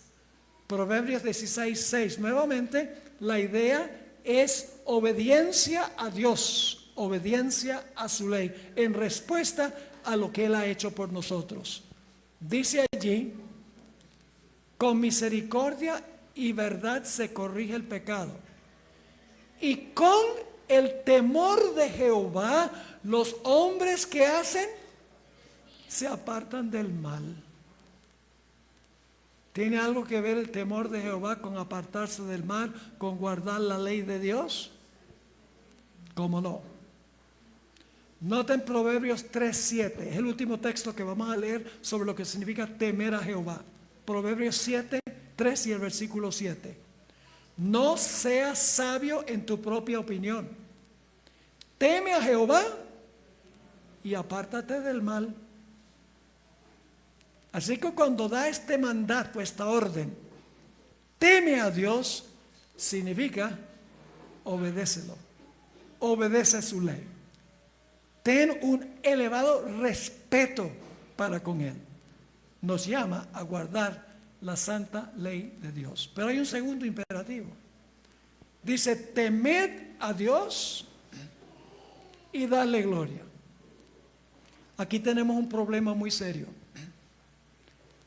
Proverbios 16:6. Nuevamente, la idea es obediencia a Dios, obediencia a su ley, en respuesta a lo que Él ha hecho por nosotros. Dice allí, con misericordia y verdad se corrige el pecado. Y con el temor de Jehová, los hombres que hacen, se apartan del mal. ¿Tiene algo que ver el temor de Jehová con apartarse del mal, con guardar la ley de Dios? ¿Cómo no? Noten Proverbios 3:7, es el último texto que vamos a leer sobre lo que significa temer a Jehová. Proverbios 7:3 y el versículo 7. No seas sabio en tu propia opinión. Teme a Jehová y apártate del mal. Así que cuando da este mandato, esta orden, teme a Dios, significa obedécelo, obedece su ley. Ten un elevado respeto para con Él. Nos llama a guardar la santa ley de Dios. Pero hay un segundo imperativo. Dice, temed a Dios y darle gloria. Aquí tenemos un problema muy serio.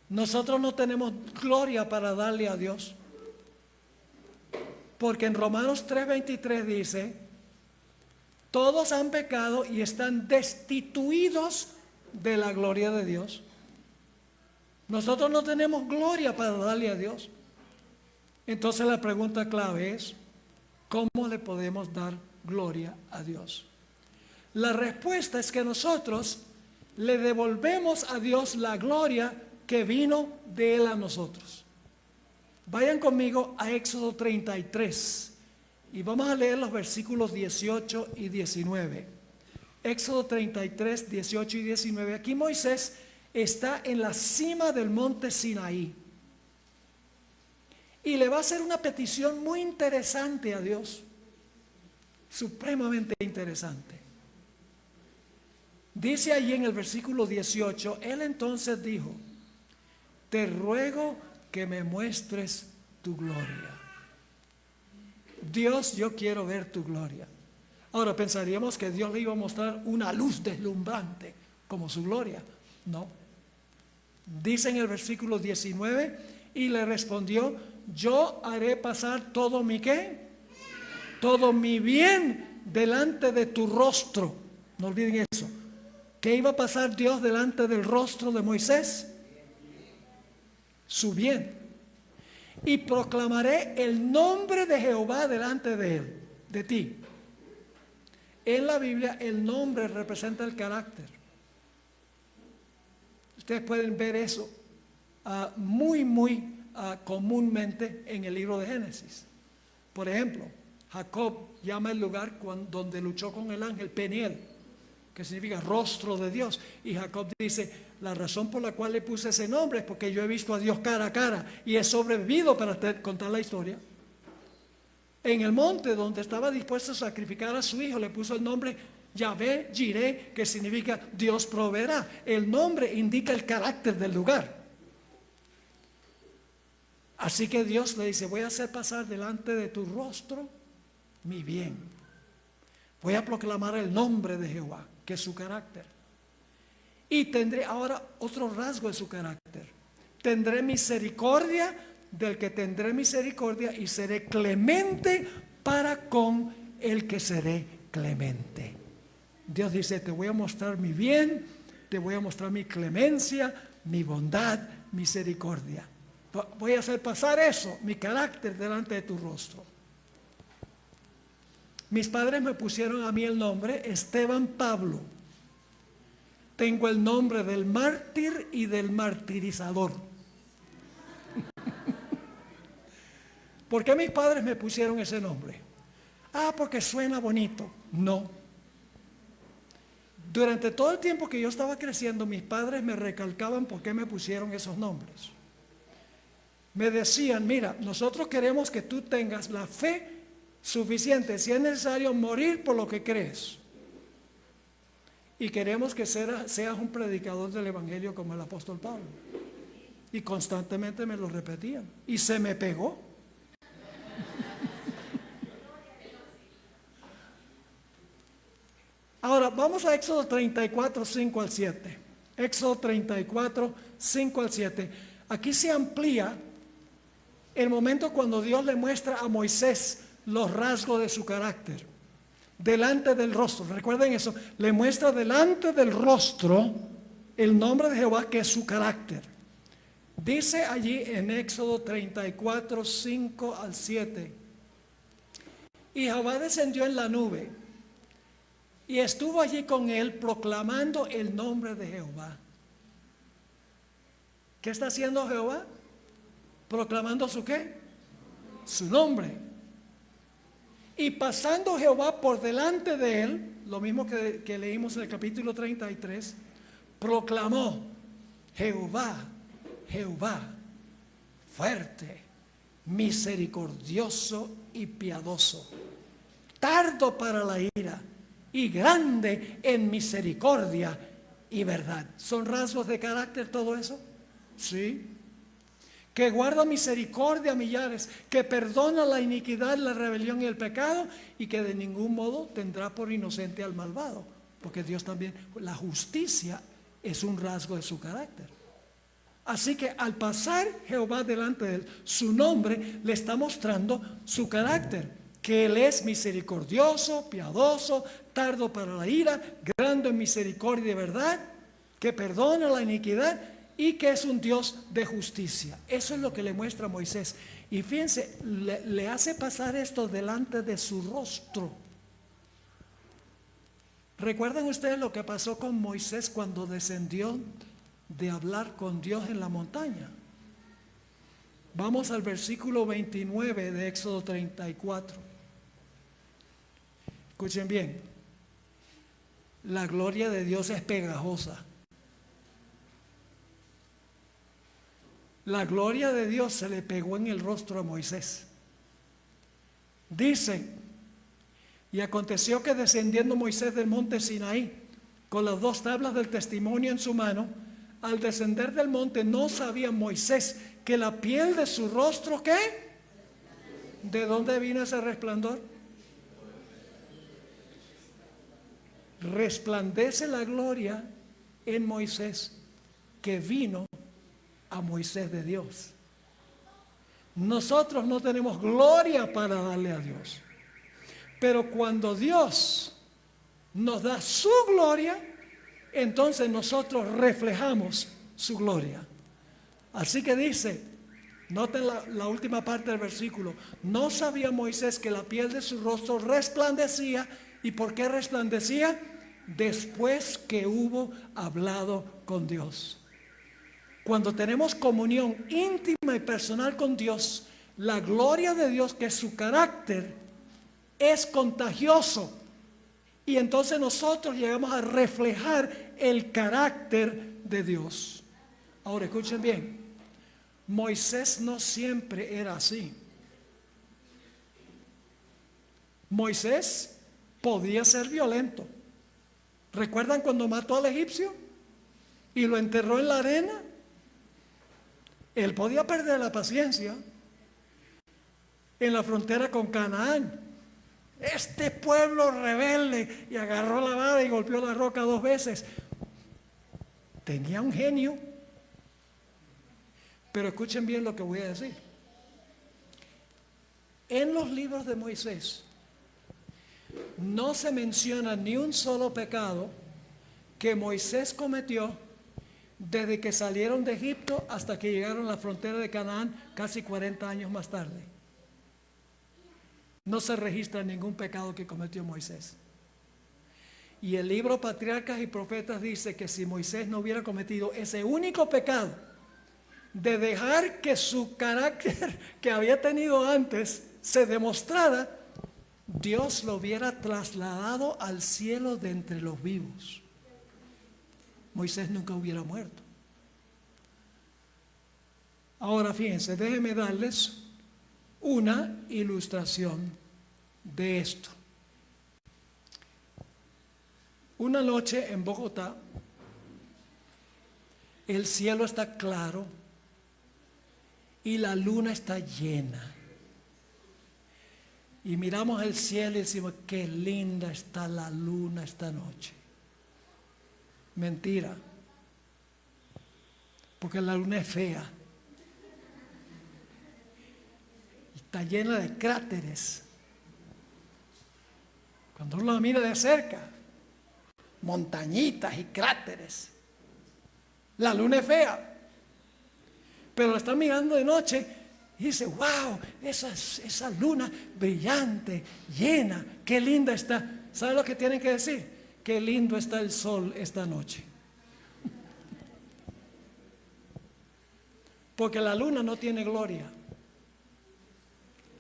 Nosotros no tenemos gloria para darle a Dios. Porque en Romanos 3:23 dice, todos han pecado y están destituidos de la gloria de Dios. Nosotros no tenemos gloria para darle a Dios. Entonces la pregunta clave es, ¿cómo le podemos dar gloria a Dios? La respuesta es que nosotros le devolvemos a Dios la gloria que vino de Él a nosotros. Vayan conmigo a Éxodo 33 y vamos a leer los versículos 18 y 19. Éxodo 33, 18 y 19. Aquí Moisés está en la cima del monte Sinaí y le va a hacer una petición muy interesante a Dios, supremamente interesante. Dice allí en el versículo 18, él entonces dijo, te ruego que me muestres tu gloria. Dios, yo quiero ver tu gloria. Ahora pensaríamos que Dios le iba a mostrar una luz deslumbrante como su gloria. No. Dice en el versículo 19, y le respondió, yo haré pasar todo mi ¿qué? Todo mi bien delante de tu rostro. No olviden eso. ¿Qué iba a pasar Dios delante del rostro de Moisés? Su bien. Y proclamaré el nombre de Jehová delante de él, de ti. En la Biblia el nombre representa el carácter. Ustedes pueden ver eso muy comúnmente en el libro de Génesis. Por ejemplo, Jacob llama el lugar donde luchó con el ángel Peniel, que significa rostro de Dios. Y Jacob dice, la razón por la cual le puse ese nombre es porque yo he visto a Dios cara a cara y he sobrevivido para contar la historia. En el monte donde estaba dispuesto a sacrificar a su hijo, le puso el nombre Yahvé Jireh, que significa Dios proveerá. El nombre indica el carácter del lugar. Así que Dios le dice, voy a hacer pasar delante de tu rostro mi bien. Voy a proclamar el nombre de Jehová, que es su carácter. Y tendré ahora otro rasgo de su carácter. Tendré misericordia del que tendré misericordia y seré clemente para con el que seré clemente. Dios dice, te voy a mostrar mi bien, te voy a mostrar mi clemencia, mi bondad, misericordia. Voy a hacer pasar eso, mi carácter, delante de tu rostro. Mis padres me pusieron a mí el nombre Esteban Pablo. Tengo el nombre del mártir y del martirizador. ¿Por qué mis padres me pusieron ese nombre? Porque suena bonito. No. Durante todo el tiempo que yo estaba creciendo, mis padres me recalcaban por qué me pusieron esos nombres. Me decían, mira, nosotros queremos que tú tengas la fe suficiente, si es necesario, morir por lo que crees. Y queremos que seas un predicador del Evangelio como el apóstol Pablo. Y constantemente me lo repetían. Y se me pegó. Ahora, vamos a Éxodo 34, 5 al 7. Éxodo 34, 5 al 7. Aquí se amplía el momento cuando Dios le muestra a Moisés los rasgos de su carácter. Delante del rostro, recuerden eso, le muestra delante del rostro el nombre de Jehová, que es su carácter. Dice allí en Éxodo 34, 5 al 7. Y Jehová descendió en la nube y estuvo allí con él proclamando el nombre de Jehová. ¿Qué está haciendo Jehová? Proclamando su ¿qué? Su nombre. Y pasando Jehová por delante de él, lo mismo que leímos en el capítulo 33, proclamó: Jehová, Jehová, fuerte, misericordioso y piadoso, tardo para la ira y grande en misericordia y verdad. ¿Son rasgos de carácter todo eso? Sí. Que guarda misericordia a millares, que perdona la iniquidad, la rebelión y el pecado, y que de ningún modo tendrá por inocente al malvado, porque Dios también, la justicia es un rasgo de su carácter. Así que al pasar Jehová delante de él, su nombre le está mostrando su carácter, que él es misericordioso, piadoso, tardo para la ira, grande en misericordia y verdad, que perdona la iniquidad y que es un Dios de justicia. Eso es lo que le muestra a Moisés. Y fíjense, le hace pasar esto delante de su rostro. ¿Recuerdan ustedes lo que pasó con Moisés cuando descendió de hablar con Dios en la montaña? Vamos al versículo 29 de Éxodo 34. Escuchen bien. La gloria de Dios es pegajosa. La gloria de Dios se le pegó en el rostro a Moisés. Dice: y aconteció que descendiendo Moisés del monte Sinaí con las 2 tablas del testimonio en su mano, al descender del monte no sabía Moisés que la piel de su rostro, ¿qué? ¿De dónde vino ese resplandor? Resplandece la gloria en Moisés que vino a Moisés de Dios. Nosotros no tenemos gloria para darle a Dios, pero cuando Dios nos da su gloria, entonces nosotros reflejamos su gloria. Así que dice, noten la última parte del versículo: no sabía Moisés que la piel de su rostro resplandecía. ¿Y por qué resplandecía? Después que hubo hablado con Dios. Cuando tenemos comunión íntima y personal con Dios, la gloria de Dios, que es su carácter, es contagioso. Y entonces nosotros llegamos a reflejar el carácter de Dios. Ahora escuchen bien, Moisés no siempre era así. Moisés podía ser violento. ¿Recuerdan cuando mató al egipcio y lo enterró en la arena? Él podía perder la paciencia en la frontera con Canaán. Este pueblo rebelde, y agarró la vara y golpeó la roca 2 veces. Tenía un genio. Pero escuchen bien lo que voy a decir. En los libros de Moisés no se menciona ni un solo pecado que Moisés cometió desde que salieron de Egipto hasta que llegaron a la frontera de Canaán, casi 40 años más tarde. No se registra ningún pecado que cometió Moisés. Y el libro Patriarcas y Profetas dice que si Moisés no hubiera cometido ese único pecado de dejar que su carácter que había tenido antes se demostrara, Dios lo hubiera trasladado al cielo de entre los vivos. Moisés nunca hubiera muerto. Ahora fíjense, déjenme darles una ilustración de esto. Una noche en Bogotá, el cielo está claro y la luna está llena. Y miramos el cielo y decimos, qué linda está la luna esta noche. Mentira. Porque la luna es fea. Está llena de cráteres. Cuando uno la mira de cerca, montañitas y cráteres. La luna es fea. Pero la está mirando de noche y dice, wow, esa luna brillante, llena, qué linda está. ¿Sabe lo que tienen que decir? Qué lindo está el sol esta noche. Porque la luna no tiene gloria.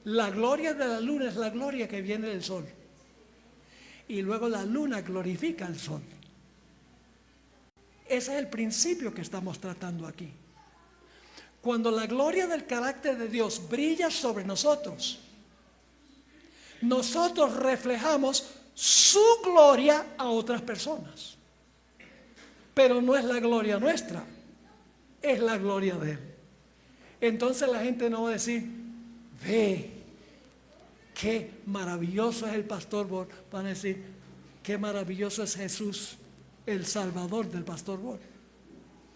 La gloria de la luna es la gloria que viene del sol. Y luego la luna glorifica al sol. Ese es el principio que estamos tratando aquí. Cuando la gloria del carácter de Dios brilla sobre nosotros, nosotros reflejamos su gloria a otras personas. Pero no es la gloria nuestra, es la gloria de Él. Entonces la gente no va a decir, ve, qué maravilloso es el pastor Bor. Van a decir, qué maravilloso es Jesús, el Salvador del pastor Bor.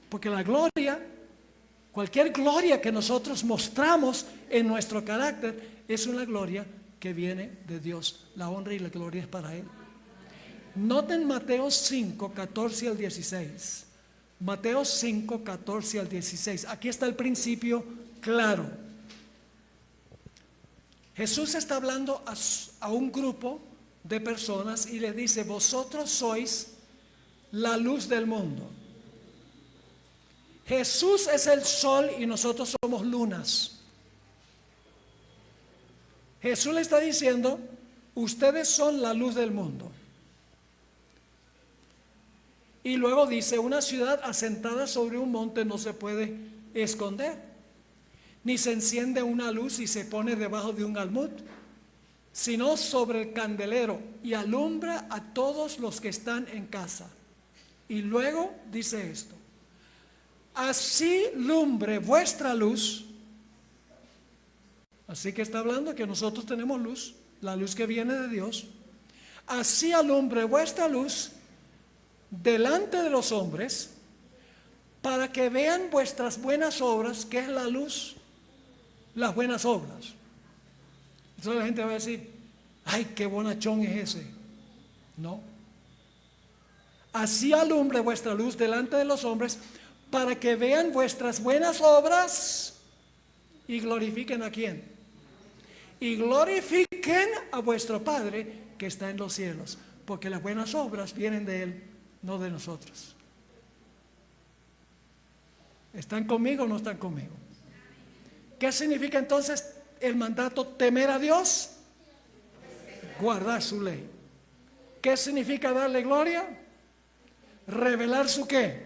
Porque la gloria, cualquier gloria que nosotros mostramos en nuestro carácter, es una gloria que viene de Dios. La honra y la gloria es para Él. Noten Mateo 5, 14 al 16. Mateo 5, 14 al 16. Aquí está el principio claro. Jesús está hablando a un grupo de personas y les dice, vosotros sois la luz del mundo. Jesús es el sol y nosotros somos lunas. Jesús le está diciendo, ustedes son la luz del mundo. Y luego dice, una ciudad asentada sobre un monte no se puede esconder, ni se enciende una luz y se pone debajo de un almud, sino sobre el candelero y alumbra a todos los que están en casa. Y luego dice esto, así lumbre vuestra luz. Así que está hablando que nosotros tenemos luz, la luz que viene de Dios. Así alumbre vuestra luz delante de los hombres, para que vean vuestras buenas obras, que es la luz, las buenas obras. Entonces la gente va a decir, ay, qué bonachón es ese. No. Así alumbre vuestra luz delante de los hombres, para que vean vuestras buenas obras y glorifiquen a quién. Y glorifiquen a vuestro Padre que está en los cielos, porque las buenas obras vienen de Él, no de nosotros. ¿Están conmigo o no están conmigo? ¿Qué significa entonces el mandato temer a Dios? Guardar su ley. ¿Qué significa darle gloria? Revelar su qué.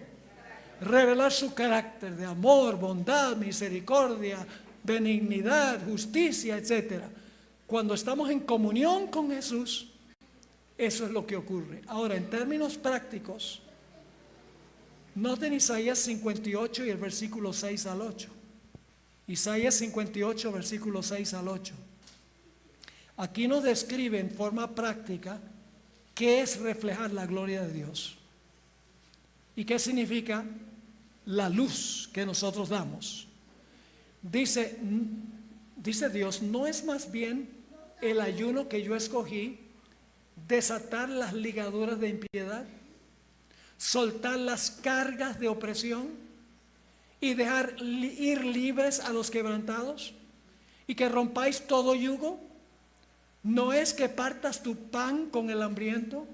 Revelar su carácter de amor, bondad, misericordia, benignidad, justicia, etc. Cuando estamos en comunión con Jesús, eso es lo que ocurre. Ahora, en términos prácticos, noten Isaías 58 y el versículo 6 al 8. Isaías 58, versículo 6 al 8. Aquí nos describe en forma práctica qué es reflejar la gloria de Dios y qué significa la luz que nosotros damos. Dice Dios, ¿no es más bien el ayuno que yo escogí desatar las ligaduras de impiedad, soltar las cargas de opresión y dejar ir libres a los quebrantados y que rompáis todo yugo? ¿No es que partas tu pan con el hambriento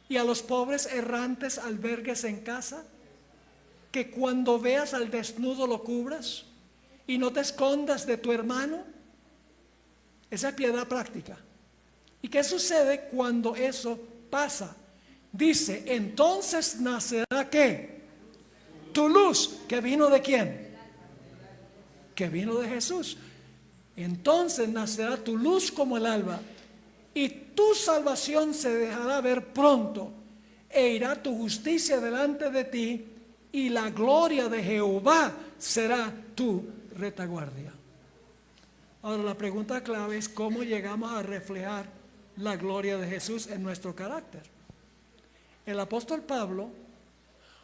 y a los pobres errantes albergues en casa? ¿Que cuando veas al desnudo lo cubras y no te escondas de tu hermano? Esa es piedad práctica. ¿Y qué sucede cuando eso pasa? Dice, entonces nacerá ¿qué? Tu luz. ¿Que vino de quién? Que vino de Jesús. Entonces nacerá tu luz como el alba y tu salvación se dejará ver pronto. e irá tu justicia delante de ti, y la gloria de Jehová será tu retaguardia. Ahora la pregunta clave es cómo llegamos a reflejar la gloria de Jesús en nuestro carácter. El apóstol Pablo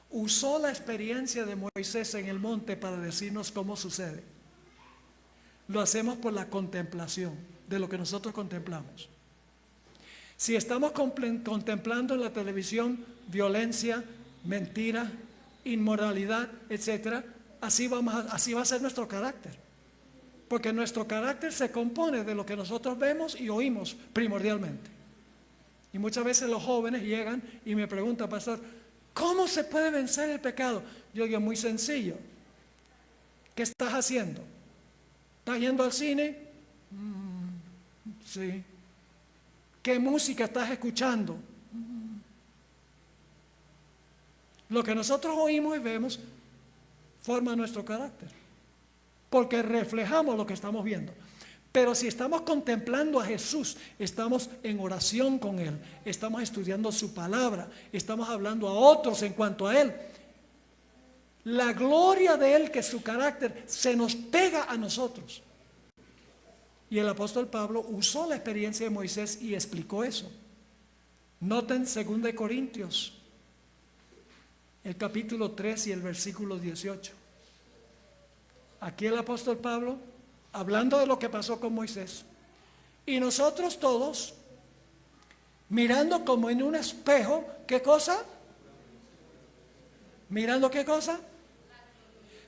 usó la experiencia de Moisés en el monte para decirnos cómo sucede. Lo hacemos por la contemplación de lo que nosotros contemplamos. Si estamos contemplando en la televisión violencia, mentira, inmoralidad, etc., así va a ser nuestro carácter. Porque nuestro carácter se compone de lo que nosotros vemos y oímos primordialmente. Y muchas veces los jóvenes llegan y me preguntan, pastor, ¿cómo se puede vencer el pecado? Yo digo, muy sencillo. ¿Qué estás haciendo? ¿Estás yendo al cine? Sí. ¿Qué música estás escuchando? Lo que nosotros oímos y vemos forma nuestro carácter, porque reflejamos lo que estamos viendo. Pero si estamos contemplando a Jesús, estamos en oración con Él, estamos estudiando su palabra, estamos hablando a otros en cuanto a Él, la gloria de Él, que es su carácter, se nos pega a nosotros. Y el apóstol Pablo usó la experiencia de Moisés y explicó eso. Noten 2 Corintios, el capítulo 3 y el versículo 18. Aquí el apóstol Pablo, hablando de lo que pasó con Moisés, y nosotros todos, mirando como en un espejo, ¿qué cosa? ¿Mirando qué cosa?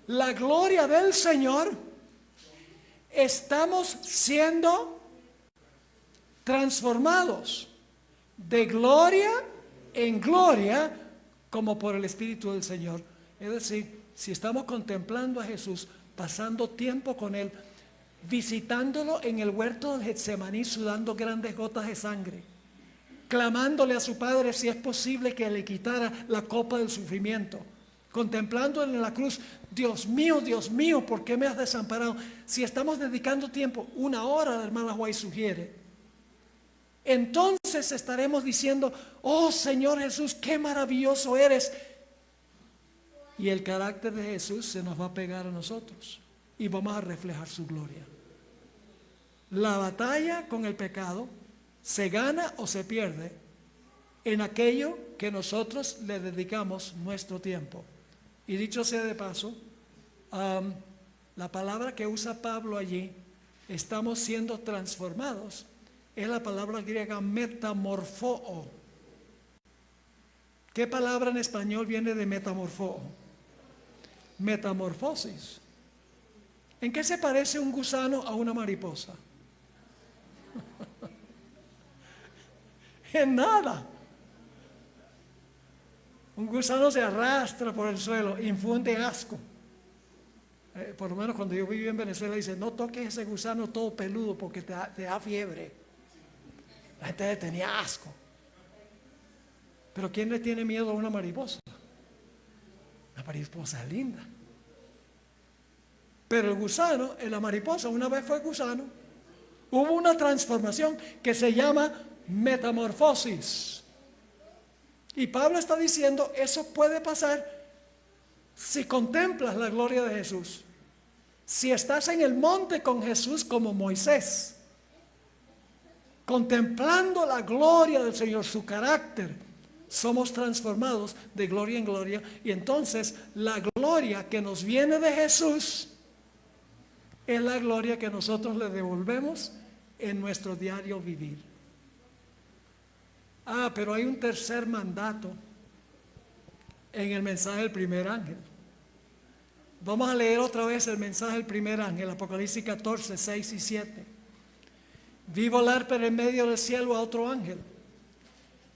La gloria del Señor, estamos siendo transformados de gloria en gloria, como por el Espíritu del Señor. Es decir, si estamos contemplando a Jesús, pasando tiempo con Él, visitándolo en el huerto del Getsemaní, sudando grandes gotas de sangre, clamándole a su Padre si es posible que le quitara la copa del sufrimiento, contemplando en la cruz, Dios mío, ¿por qué me has desamparado? Si estamos dedicando tiempo, 1 hora, la hermana White sugiere, entonces estaremos diciendo, oh Señor Jesús, qué maravilloso eres. Y el carácter de Jesús se nos va a pegar a nosotros y vamos a reflejar su gloria. La batalla con el pecado se gana o se pierde en aquello que nosotros le dedicamos nuestro tiempo. Y dicho sea de paso, la palabra que usa Pablo allí, estamos siendo transformados, es la palabra griega metamorfoo. ¿Qué palabra en español viene de metamorfoo? Metamorfosis. ¿En qué se parece un gusano a una mariposa? En nada. Un gusano se arrastra por el suelo, infunde asco. Por lo menos cuando yo viví en Venezuela, dice, no toques ese gusano todo peludo porque te da fiebre. La gente le tenía asco. Pero ¿quién le tiene miedo a una mariposa? La mariposa es linda. Pero el gusano, la mariposa, una vez fue gusano, hubo una transformación que se llama metamorfosis. Y Pablo está diciendo, eso puede pasar si contemplas la gloria de Jesús. Si estás en el monte con Jesús como Moisés, contemplando la gloria del Señor, su carácter, somos transformados de gloria en gloria. Y entonces la gloria que nos viene de Jesús es la gloria que nosotros le devolvemos en nuestro diario vivir. Pero hay un tercer mandato en el mensaje del primer ángel. Vamos a leer otra vez el mensaje del primer ángel, Apocalipsis 14, 6 y 7. Vi volar por el medio del cielo a otro ángel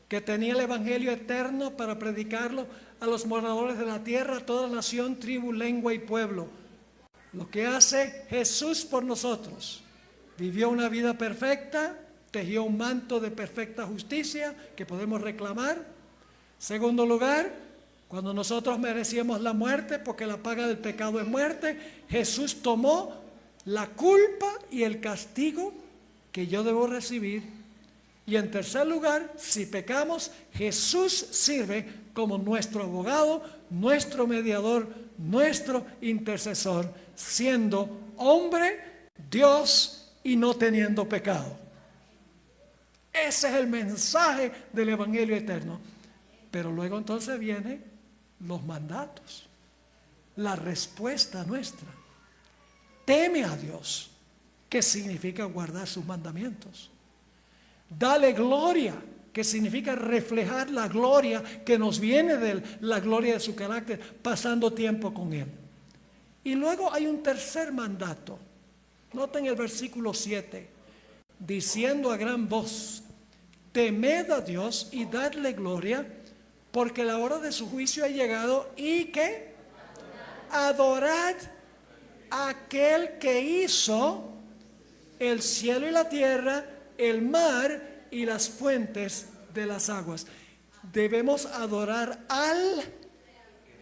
que tenía el evangelio eterno para predicarlo a los moradores de la tierra, a toda nación, tribu, lengua y pueblo. Lo que hace Jesús por nosotros. Vivió una vida perfecta, tejió un manto de perfecta justicia que podemos reclamar. Segundo lugar, cuando nosotros merecíamos la muerte, porque la paga del pecado es muerte, Jesús tomó la culpa y el castigo que yo debo recibir Y en tercer lugar, si pecamos, Jesús sirve como nuestro abogado, nuestro mediador, nuestro intercesor, siendo hombre, Dios y no teniendo pecado. Ese es el mensaje del Evangelio eterno. Pero luego entonces vienen los mandatos, la respuesta nuestra. Teme a Dios, que significa guardar sus mandamientos. Dale gloria, que significa reflejar la gloria que nos viene de la gloria de su carácter, pasando tiempo con Él. Y luego hay un tercer mandato. Noten el versículo 7, diciendo a gran voz: temed a Dios y dadle gloria, porque la hora de su juicio ha llegado, y que adorad a aquel que hizo el cielo y la tierra, el mar y las fuentes de las aguas. Debemos adorar al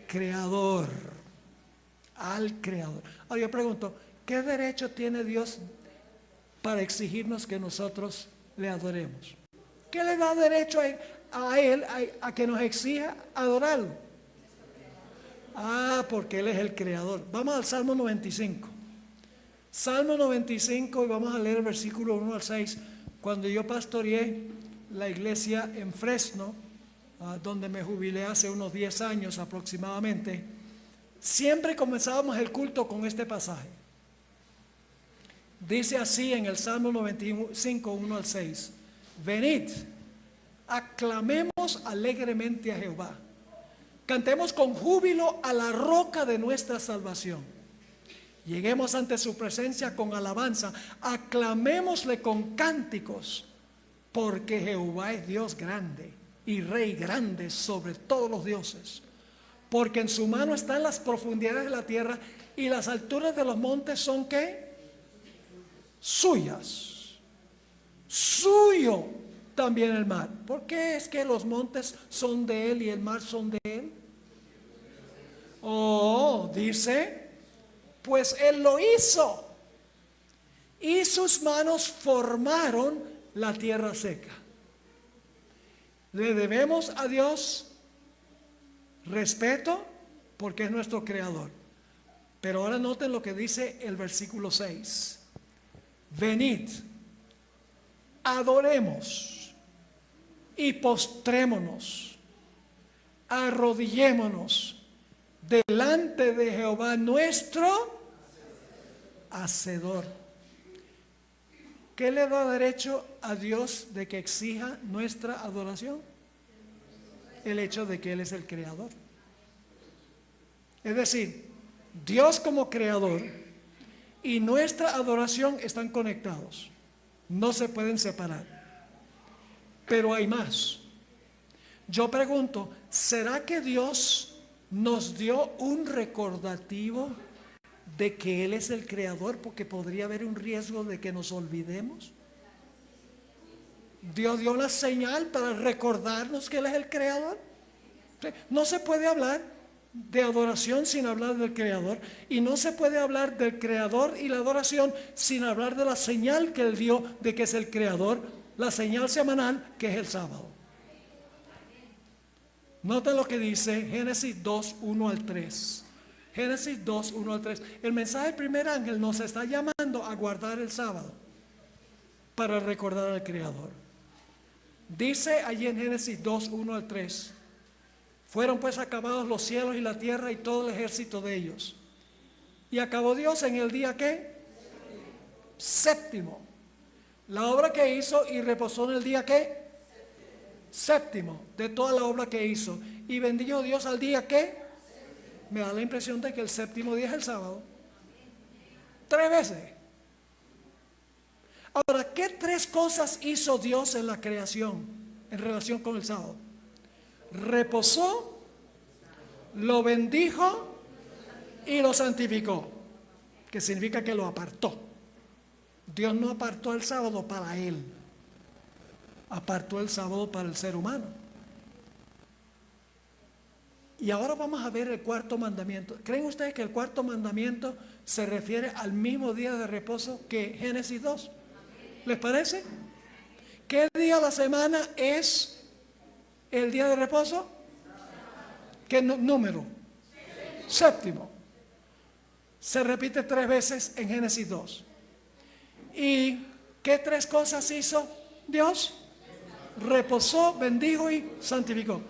Creador. Al Creador. Ahora yo pregunto, ¿qué derecho tiene Dios para exigirnos que nosotros le adoremos? ¿Qué le da derecho a Él a que nos exija adorarlo? Porque Él es el Creador. Vamos al Salmo 95. Salmo 95, y vamos a leer el versículo 1 al 6. Cuando yo pastoreé la iglesia en Fresno, donde me jubilé hace unos 10 años aproximadamente, siempre comenzábamos el culto con este pasaje. Dice así en el Salmo 95, 1 al 6: venid, aclamemos alegremente a Jehová, cantemos con júbilo a la roca de nuestra salvación. Lleguemos ante su presencia con alabanza, aclamémosle con cánticos, porque Jehová es Dios grande y Rey grande sobre todos los dioses. Porque en su mano están las profundidades de la tierra, y las alturas de los montes son ¿qué? Suyas. Suyo también el mar. ¿Por qué es que los montes son de Él y el mar son de Él? Dice, pues Él lo hizo, y sus manos formaron la tierra seca. Le debemos a Dios respeto porque es nuestro Creador. Pero ahora noten lo que dice el versículo 6. Venid, adoremos y postrémonos, arrodillémonos delante de Jehová nuestro Hacedor. ¿Qué le da derecho a Dios de que exija nuestra adoración? El hecho de que Él es el Creador. Es decir, Dios como Creador y nuestra adoración están conectados. No se pueden separar. Pero hay más. Yo pregunto, ¿será que Dios nos dio un recordativo de que Él es el Creador, porque podría haber un riesgo de que nos olvidemos? Dios dio una señal para recordarnos que Él es el Creador. No se puede hablar de adoración sin hablar del Creador, y no se puede hablar del Creador y la adoración sin hablar de la señal que Él dio de que es el Creador, la señal semanal que es el sábado. Noten lo que dice Génesis 2, 1 al 3. Génesis 2, 1 al 3. El mensaje del primer ángel nos está llamando a guardar el sábado para recordar al Creador. Dice allí en Génesis 2, 1 al 3: fueron pues acabados los cielos y la tierra y todo el ejército de ellos. Y acabó Dios en el día ¿qué? Séptimo. La obra que hizo, y reposó en el día ¿qué? Séptimo de toda la obra que hizo. Y bendijo Dios al día ¿qué? Me da la impresión de que el séptimo día es el sábado. 3 veces. Ahora, ¿qué 3 cosas hizo Dios en la creación en relación con el sábado? Reposó, lo bendijo y lo santificó, que significa que lo apartó. Dios no apartó el sábado para Él, apartó el sábado para el ser humano. Y ahora vamos a ver el cuarto mandamiento. ¿Creen ustedes que el cuarto mandamiento se refiere al mismo día de reposo que Génesis 2? ¿Les parece? ¿Qué día de la semana es el día de reposo? ¿Qué número? Séptimo. Se repite 3 veces en Génesis 2. ¿Y qué 3 cosas hizo Dios? Reposó, bendijo y santificó.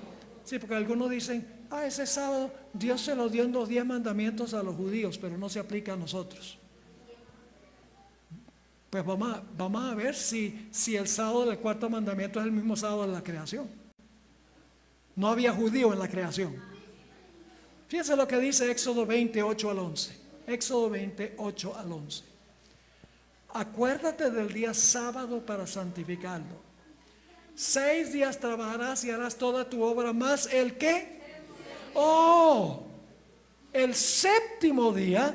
Sí, porque algunos dicen, ese sábado Dios se lo dio en los 10 mandamientos a los judíos, pero no se aplica a nosotros. Pues vamos a ver si el sábado del 4.º mandamiento es el mismo sábado de la creación. No había judío en la creación. Fíjense lo que dice Éxodo 28 al 11. Éxodo 28 al 11. Acuérdate del día sábado para santificarlo. 6 días trabajarás y harás toda tu obra, más el ¿qué? El 7.º día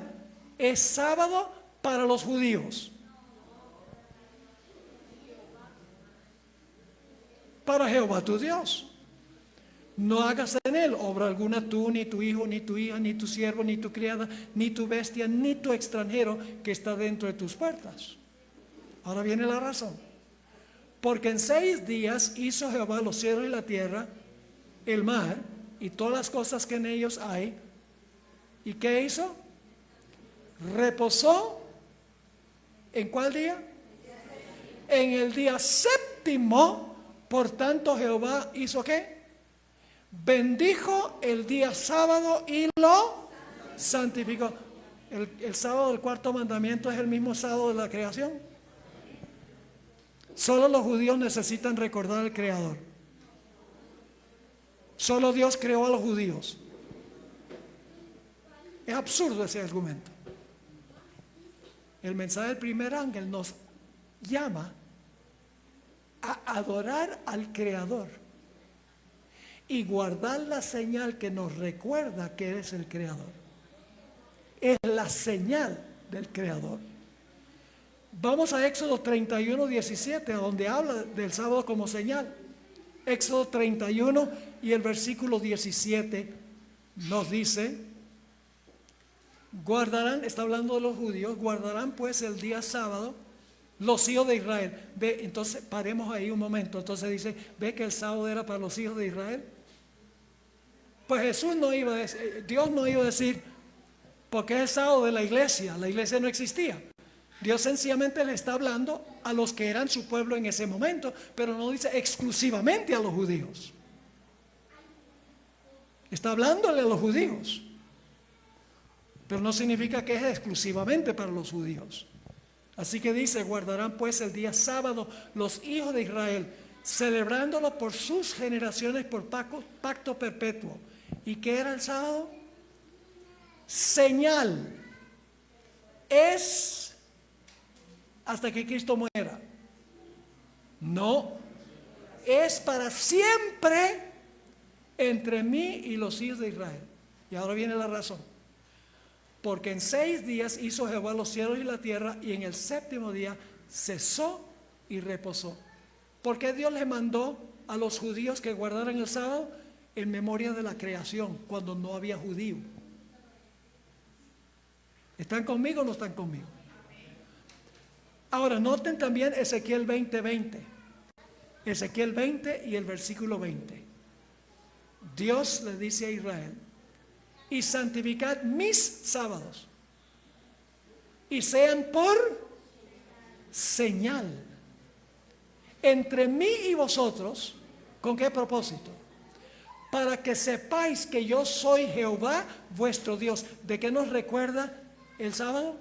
es sábado para los judíos. Para Jehová tu Dios. No hagas en él obra alguna tú, ni tu hijo, ni tu hija, ni tu siervo, ni tu criada, ni tu bestia, ni tu extranjero que está dentro de tus puertas. Ahora viene la razón. Porque en 6 días hizo Jehová los cielos y la tierra, el mar y todas las cosas que en ellos hay. ¿Y qué hizo? Reposó. ¿En cuál día? En el día 7.º. Por tanto Jehová hizo ¿qué? Bendijo el día sábado y lo santificó. El sábado del 4.º mandamiento es el mismo sábado de la creación. Solo los judíos necesitan recordar al Creador. Solo Dios creó a los judíos. Es absurdo ese argumento. El mensaje del primer ángel nos llama a adorar al Creador y guardar la señal que nos recuerda que eres el Creador. Es la señal del Creador. Vamos a Éxodo 31, 17, donde habla del sábado como señal. Éxodo 31 y el versículo 17 nos dice: guardarán, está hablando de los judíos, guardarán pues el día sábado los hijos de Israel. Ve, entonces paremos ahí un momento. Entonces dice, ¿ve que el sábado era para los hijos de Israel? Pues Jesús no iba a decir, Dios no iba a decir, porque es el sábado de la iglesia no existía. Dios sencillamente le está hablando a los que eran su pueblo en ese momento, pero no dice exclusivamente a los judíos. Está hablándole a los judíos, pero no significa que es exclusivamente para los judíos. Así que dice, guardarán pues el día sábado los hijos de Israel, celebrándolo por sus generaciones por pacto perpetuo. ¿Y qué era el sábado? Señal. Es hasta que Cristo muera. No, es para siempre entre mí y los hijos de Israel. Y ahora viene la razón. Porque en 6 días hizo Jehová los cielos y la tierra, y en el 7.º día cesó y reposó. ¿Por qué Dios les mandó a los judíos que guardaran el sábado? En memoria de la creación, cuando no había judío. ¿Están conmigo o no están conmigo? Ahora noten también Ezequiel 20:20. Ezequiel 20 y el versículo 20. Dios le dice a Israel: y santificad mis sábados, y sean por señal entre mí y vosotros. ¿Con qué propósito? Para que sepáis que yo soy Jehová vuestro Dios. ¿De qué nos recuerda el sábado?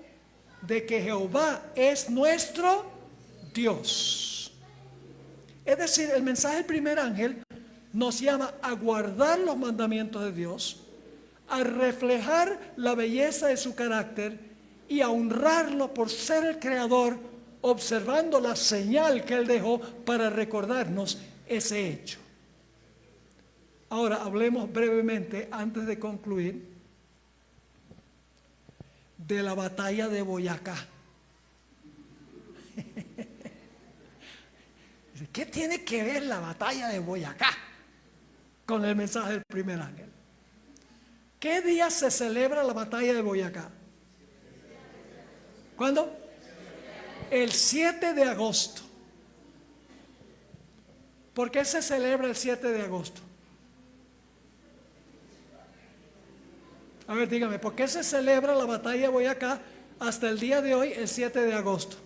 De que Jehová es nuestro Dios. Es decir, el mensaje del primer ángel nos llama a guardar los mandamientos de Dios, a reflejar la belleza de su carácter y a honrarlo por ser el creador, observando la señal que él dejó para recordarnos ese hecho. Ahora hablemos brevemente, antes de concluir, de la batalla de Boyacá. ¿Qué tiene que ver la batalla de Boyacá con el mensaje del primer ángel? ¿Qué día se celebra la batalla de Boyacá? ¿Cuándo? El 7 de agosto. ¿Por qué se celebra el 7 de agosto? A ver, dígame, ¿por qué se celebra la batalla de Boyacá hasta el día de hoy, el 7 de agosto?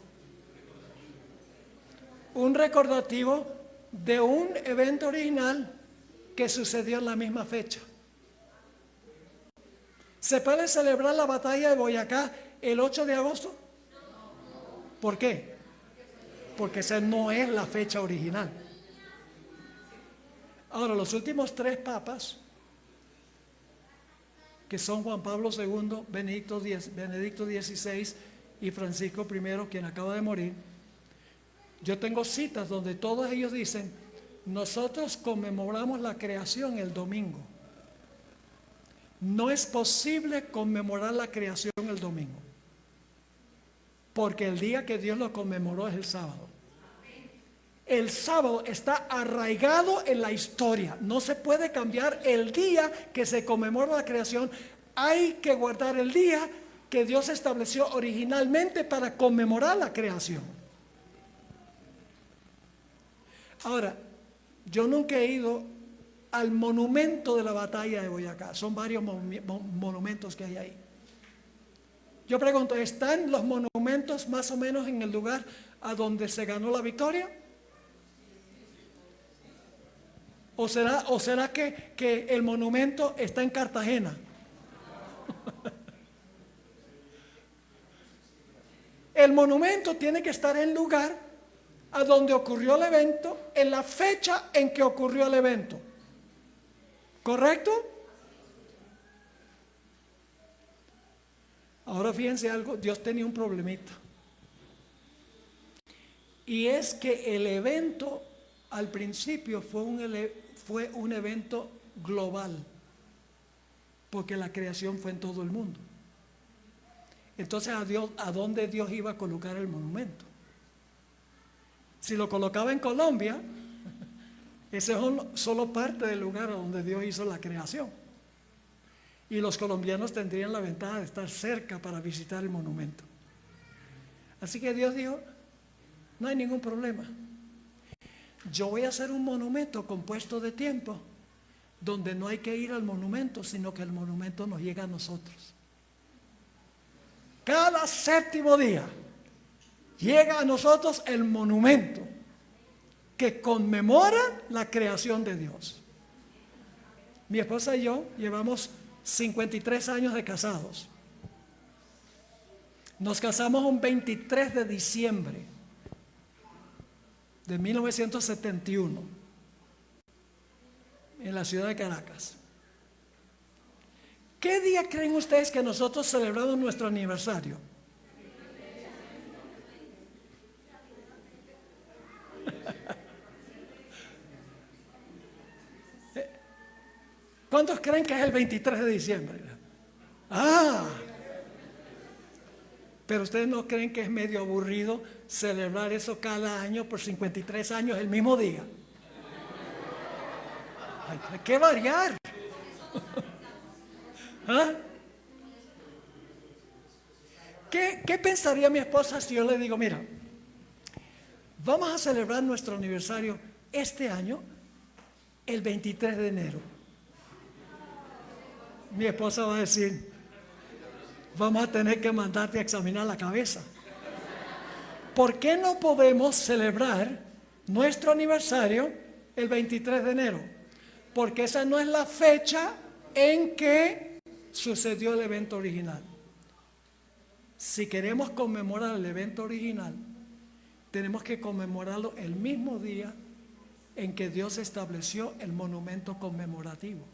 Un recordativo de un evento original que sucedió en la misma fecha. ¿Se puede celebrar la batalla de Boyacá el 8 de agosto? ¿Por qué? Porque esa no es la fecha original. Ahora, los últimos 3 papas, que son Juan Pablo II, Benedicto XVI y Francisco I, quien acaba de morir, yo tengo citas donde todos ellos dicen: nosotros conmemoramos la creación el domingo. No es posible conmemorar la creación el domingo, porque el día que Dios lo conmemoró es el sábado. El sábado está arraigado en la historia. No se puede cambiar el día que se conmemora la creación. Hay que guardar el día que Dios estableció originalmente para conmemorar la creación. Ahora, yo nunca he ido al monumento de la batalla de Boyacá. Son varios monumentos que hay ahí. Yo pregunto, ¿están los monumentos más o menos en el lugar a donde se ganó la victoria? ¿O será que el monumento está en Cartagena? El monumento tiene que estar en el lugar a donde ocurrió el evento, en la fecha en que ocurrió el evento. ¿Correcto? Ahora fíjense algo, Dios tenía un problemita. Y es que el evento al principio fue un evento global, porque la creación fue en todo el mundo. Entonces, ¿a dónde Dios iba a colocar el monumento? Si lo colocaba en Colombia, ese es solo parte del lugar donde Dios hizo la creación. Y los colombianos tendrían la ventaja de estar cerca para visitar el monumento. Así que Dios dijo, no hay ningún problema. Yo voy a hacer un monumento compuesto de tiempo, donde no hay que ir al monumento, sino que el monumento nos llega a nosotros. Cada 7º día llega a nosotros el monumento que conmemora la creación de Dios. Mi esposa y yo llevamos 53 años de casados. Nos casamos un 23 de diciembre de 1971 en la ciudad de Caracas. ¿Qué día creen ustedes que nosotros celebramos nuestro aniversario? ¿Cuántos creen que es el 23 de diciembre? Pero ustedes no creen que es medio aburrido celebrar eso cada año por 53 años el mismo día. Hay que variar. ¿Qué pensaría mi esposa si yo le digo, mira, vamos a celebrar nuestro aniversario este año el 23 de enero? Mi esposa va a decir, vamos a tener que mandarte a examinar la cabeza. ¿Por qué no podemos celebrar nuestro aniversario el 23 de enero? Porque esa no es la fecha en que sucedió el evento original. Si queremos conmemorar el evento original, tenemos que conmemorarlo el mismo día en que Dios estableció el monumento conmemorativo.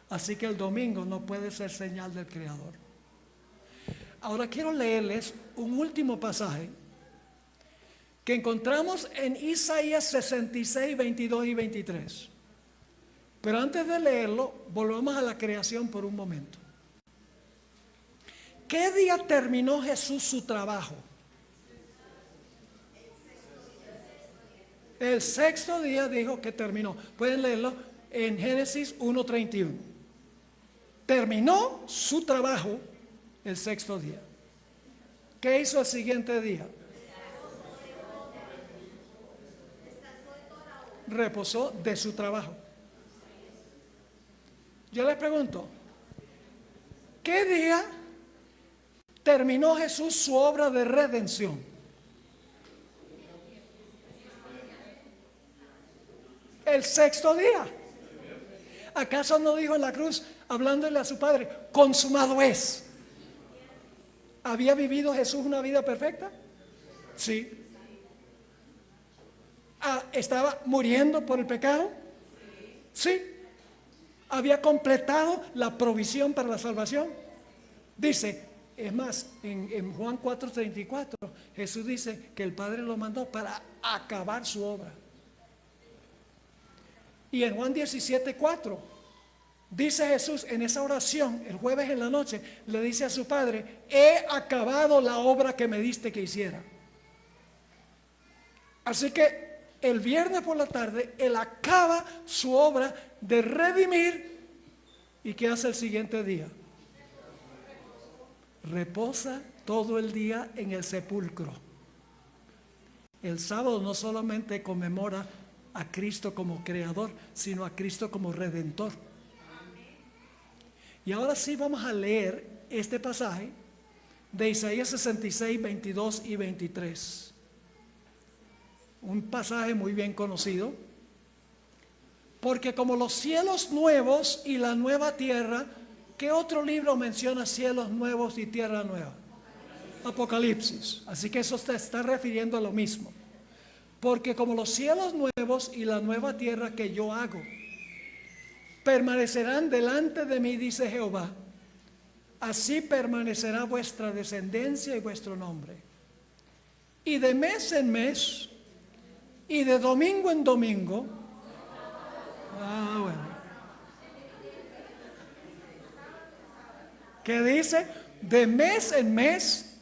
Así que el domingo no puede ser señal del Creador. Ahora quiero leerles un último pasaje que encontramos en Isaías 66, 22 y 23. Pero antes de leerlo, volvamos a la creación por un momento. ¿Qué día terminó Jesús su trabajo? El 6º día dijo que terminó. Pueden leerlo en Génesis 1:31. Terminó su trabajo el 6º día. ¿Qué hizo el siguiente día? reposó de su trabajo. Yo les pregunto, ¿qué día terminó Jesús su obra de redención? El sexto día. ¿Acaso no dijo en la cruz, hablándole a su Padre, consumado es? ¿Había vivido Jesús una vida perfecta? Sí. ¿Estaba muriendo por el pecado? Sí. ¿Había completado la provisión para la salvación? Dice, es más, en Juan 4:34, Jesús dice que el Padre lo mandó para acabar su obra. Y en Juan 17:4, dice Jesús en esa oración, el jueves en la noche, le dice a su Padre, he acabado la obra que me diste que hiciera. Así que el viernes por la tarde, Él acaba su obra de redimir. ¿Y qué hace el siguiente día? Reposa todo el día en el sepulcro. El sábado no solamente conmemora a Cristo como creador, sino a Cristo como redentor. Y ahora sí vamos a leer este pasaje de Isaías 66, 22 y 23. Un pasaje muy bien conocido, porque como los cielos nuevos y la nueva tierra, ¿qué otro libro menciona cielos nuevos y tierra nueva? Apocalipsis. Así que eso se está refiriendo a lo mismo. Porque como los cielos nuevos y la nueva tierra que yo hago permanecerán delante de mí, dice Jehová, así permanecerá vuestra descendencia y vuestro nombre. Y de mes en mes, y de domingo en domingo, bueno. ¿Qué dice? De mes en mes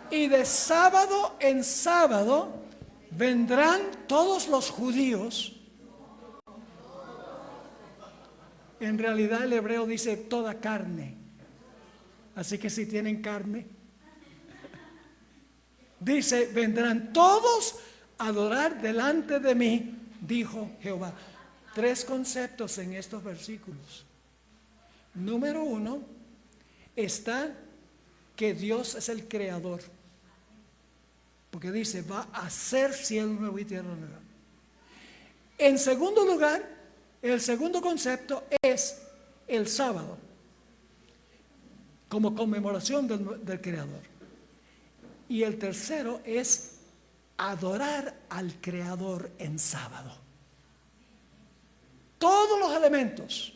y de sábado en sábado vendrán todos los judíos. En realidad el hebreo dice toda carne. Así que si tienen carne, dice, vendrán todos a adorar delante de mí, dijo Jehová. 3 conceptos en estos versículos. Número 1, está que Dios es el creador. Porque dice, va a hacer cielo nuevo y tierra nueva. En segundo lugar, el segundo concepto es el sábado, como conmemoración del creador. Y el tercero es adorar al creador en sábado. Todos los elementos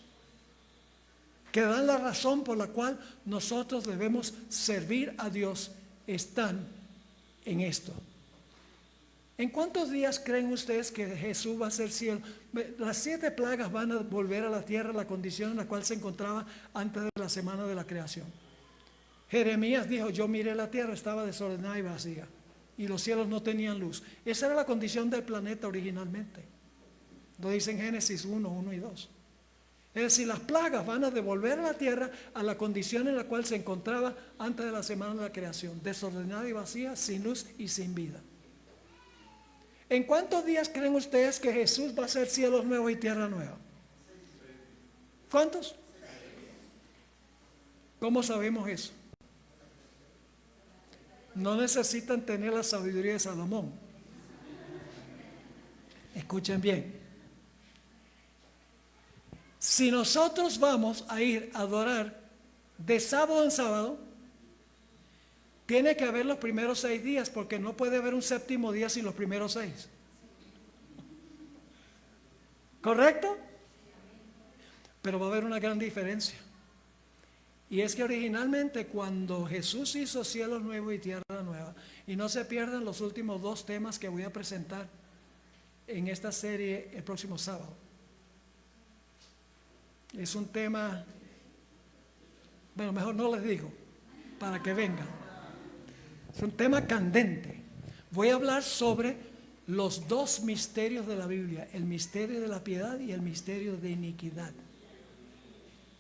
que dan la razón por la cual nosotros debemos servir a Dios están en esto. ¿En cuántos días creen ustedes que Jesús va a hacer cielo? Las 7 plagas van a volver a la tierra, la condición en la cual se encontraba antes de la semana de la creación. Jeremías dijo, yo miré la tierra, estaba desordenada y vacía, y los cielos no tenían luz. Esa era la condición del planeta originalmente. Lo dice en Génesis 1, 1 y 2. Es decir, las plagas van a devolver a la tierra a la condición en la cual se encontraba antes de la semana de la creación, desordenada y vacía, sin luz y sin vida. ¿En cuántos días creen ustedes que Jesús va a hacer cielos nuevos y tierra nueva? ¿Cuántos? ¿Cómo sabemos eso? No necesitan tener la sabiduría de Salomón. Escuchen bien. Si nosotros vamos a ir a adorar de sábado en sábado, tiene que haber los primeros 6 días, porque no puede haber un séptimo día sin los primeros 6. ¿Correcto? Pero va a haber una gran diferencia. Y es que originalmente cuando Jesús hizo cielos nuevos y tierra nueva, y no se pierdan los últimos 2 temas que voy a presentar en esta serie el próximo sábado. Es un tema, bueno, mejor no les digo, para que vengan. Es un tema candente. Voy a hablar sobre los 2 misterios de la Biblia, el misterio de la piedad y el misterio de iniquidad.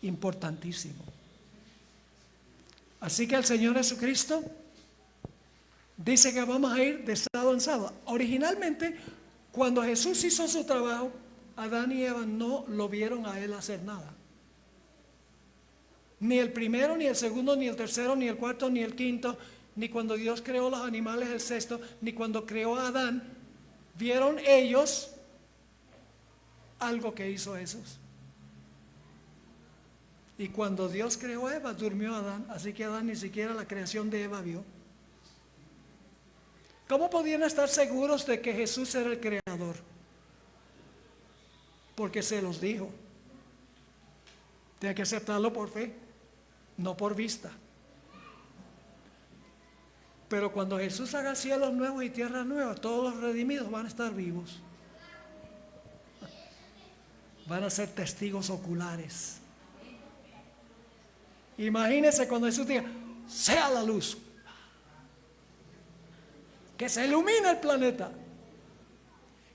Importantísimo. Así que el Señor Jesucristo dice que vamos a ir de sábado en sábado. Originalmente, Cuando Jesús hizo su trabajo, Adán y Eva no lo vieron a él hacer nada. Ni el primero, ni el segundo, ni el tercero, ni el cuarto, ni el quinto, ni cuando Dios creó los animales el sexto, ni cuando creó a Adán, vieron ellos algo que hizo Jesús. Y cuando Dios creó a Eva, durmió Adán, así que Adán ni siquiera la creación de Eva vio. ¿Cómo podían estar seguros de que Jesús era el creador? Porque se los dijo. Tienen que aceptarlo por fe, no por vista. Pero cuando Jesús haga cielos nuevos y tierras nuevas, todos los redimidos van a estar vivos. Van a ser testigos oculares. Imagínense cuando Jesús diga, sea la luz. Que se ilumine el planeta.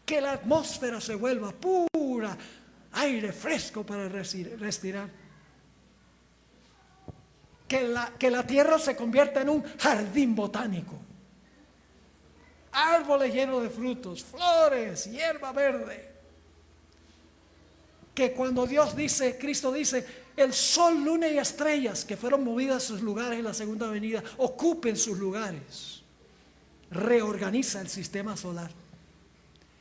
Que la atmósfera se vuelva pura, aire fresco para respirar. Que la tierra se convierta en un jardín botánico. Árboles llenos de frutos, flores, hierba verde. Que cuando Dios dice, Cristo dice, el sol, luna y estrellas que fueron movidas a sus lugares en la segunda venida, ocupen sus lugares. Reorganiza el sistema solar.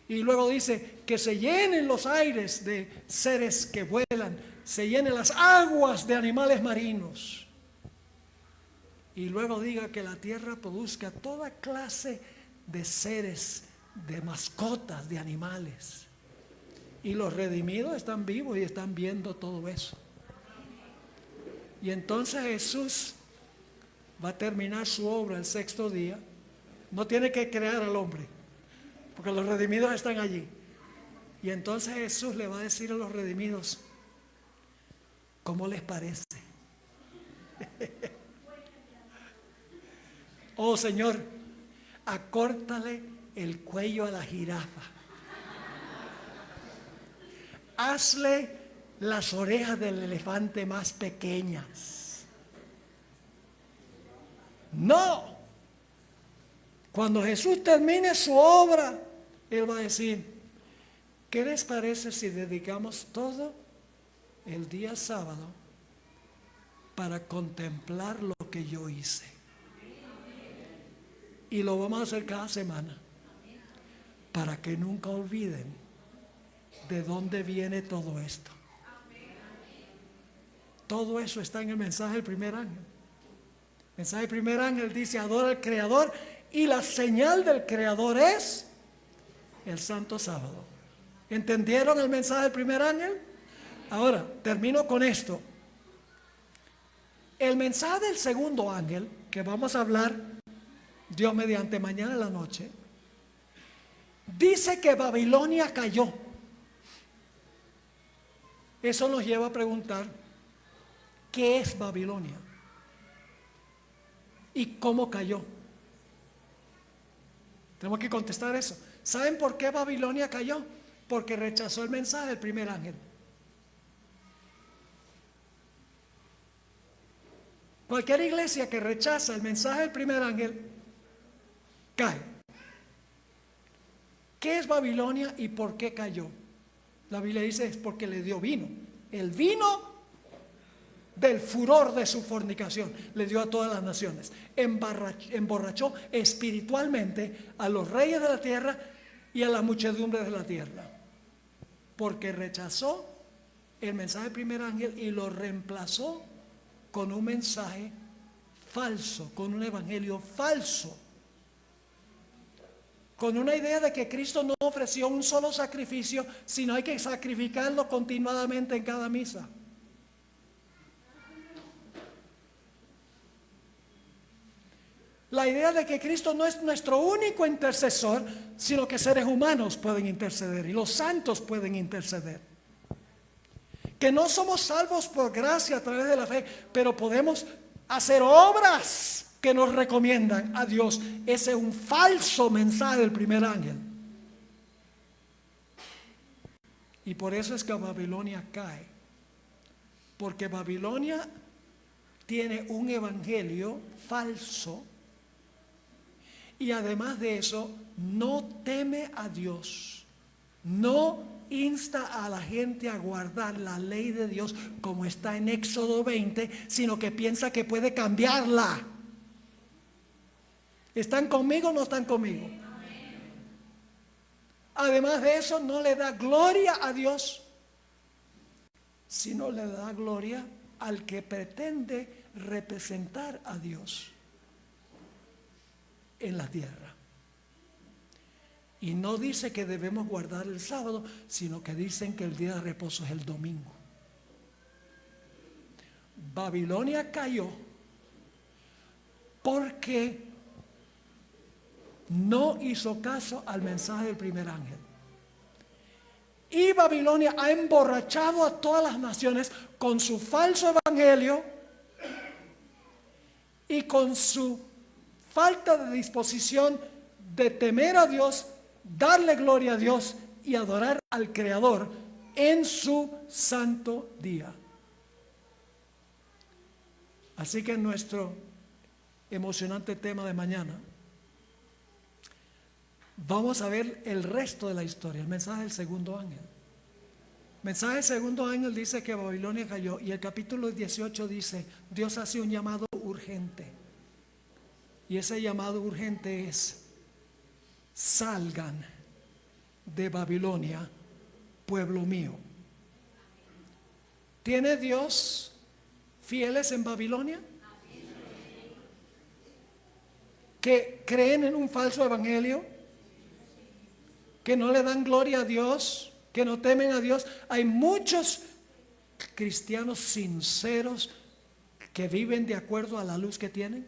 Y luego dice que se llenen los aires de seres que vuelan, se llenen las aguas de animales marinos. Y luego diga que la tierra produzca toda clase de seres, de mascotas, de animales. Y los redimidos están vivos y están viendo todo eso. Y entonces Jesús va a terminar su obra el sexto día. No tiene que crear al hombre, porque los redimidos están allí. Y entonces Jesús le va a decir a los redimidos, ¿cómo les parece? Oh Señor, acórtale el cuello a la jirafa. Hazle las orejas del elefante más pequeñas. No. Cuando Jesús termine su obra, Él va a decir, ¿qué les parece si dedicamos todo el día sábado para contemplar lo que yo hice? Y lo vamos a hacer cada semana, para que nunca olviden de dónde viene todo esto. Todo eso está en el mensaje del primer ángel. El mensaje del primer ángel dice, adora al Creador, y la señal del Creador es el Santo Sábado. ¿Entendieron el mensaje del primer ángel? Ahora, termino con esto. El mensaje del segundo ángel, que vamos a hablar, Dios mediante, mañana en la noche, dice que Babilonia cayó. Eso nos lleva a preguntar, ¿qué es Babilonia? ¿Y cómo cayó? Tenemos que contestar eso. ¿Saben por qué Babilonia cayó? Porque rechazó el mensaje del primer ángel. Cualquier iglesia que rechaza el mensaje del primer ángel, cae. ¿Qué es Babilonia y por qué cayó? La Biblia dice es porque le dio vino. El vino del furor de su fornicación le dio a todas las naciones. Emborrachó espiritualmente a los reyes de la tierra y a la muchedumbre de la tierra. Porque rechazó el mensaje del primer ángel y lo reemplazó con un mensaje falso, con un evangelio falso. Con una idea de que Cristo no ofreció un solo sacrificio, sino hay que sacrificarlo continuadamente en cada misa. La idea de que Cristo no es nuestro único intercesor, sino que seres humanos pueden interceder y los santos pueden interceder. Que no somos salvos por gracia a través de la fe, pero podemos hacer obras que nos recomiendan a Dios. Ese es un falso mensaje del primer ángel. Y por eso es que Babilonia cae. Porque Babilonia tiene un evangelio falso. Y además de eso, no teme a Dios No insta a la gente a guardar la ley de Dios como está en Éxodo 20, sino que piensa que puede cambiarla. ¿Están conmigo o no están conmigo? Además de eso, no le da gloria a Dios, sino le da gloria al que pretende representar a Dios en la tierra. Y no dice que debemos guardar el sábado, sino que dicen que el día de reposo es el domingo. Babilonia cayó porque no hizo caso al mensaje del primer ángel. Y Babilonia ha emborrachado a todas las naciones con su falso evangelio y con su falta de disposición de temer a Dios, darle gloria a Dios y adorar al Creador en su santo día. Así que nuestro emocionante tema de mañana, vamos a ver el resto de la historia, el mensaje del segundo ángel. El mensaje del segundo ángel dice que Babilonia cayó, y el capítulo 18 dice, Dios hace un llamado urgente. Y ese llamado urgente es: salgan de Babilonia, pueblo mío. ¿Tiene Dios fieles en Babilonia? ¿Que creen en un falso evangelio? ¿Que no le dan gloria a Dios? ¿Que no temen a Dios? Hay muchos cristianos sinceros que viven de acuerdo a la luz que tienen,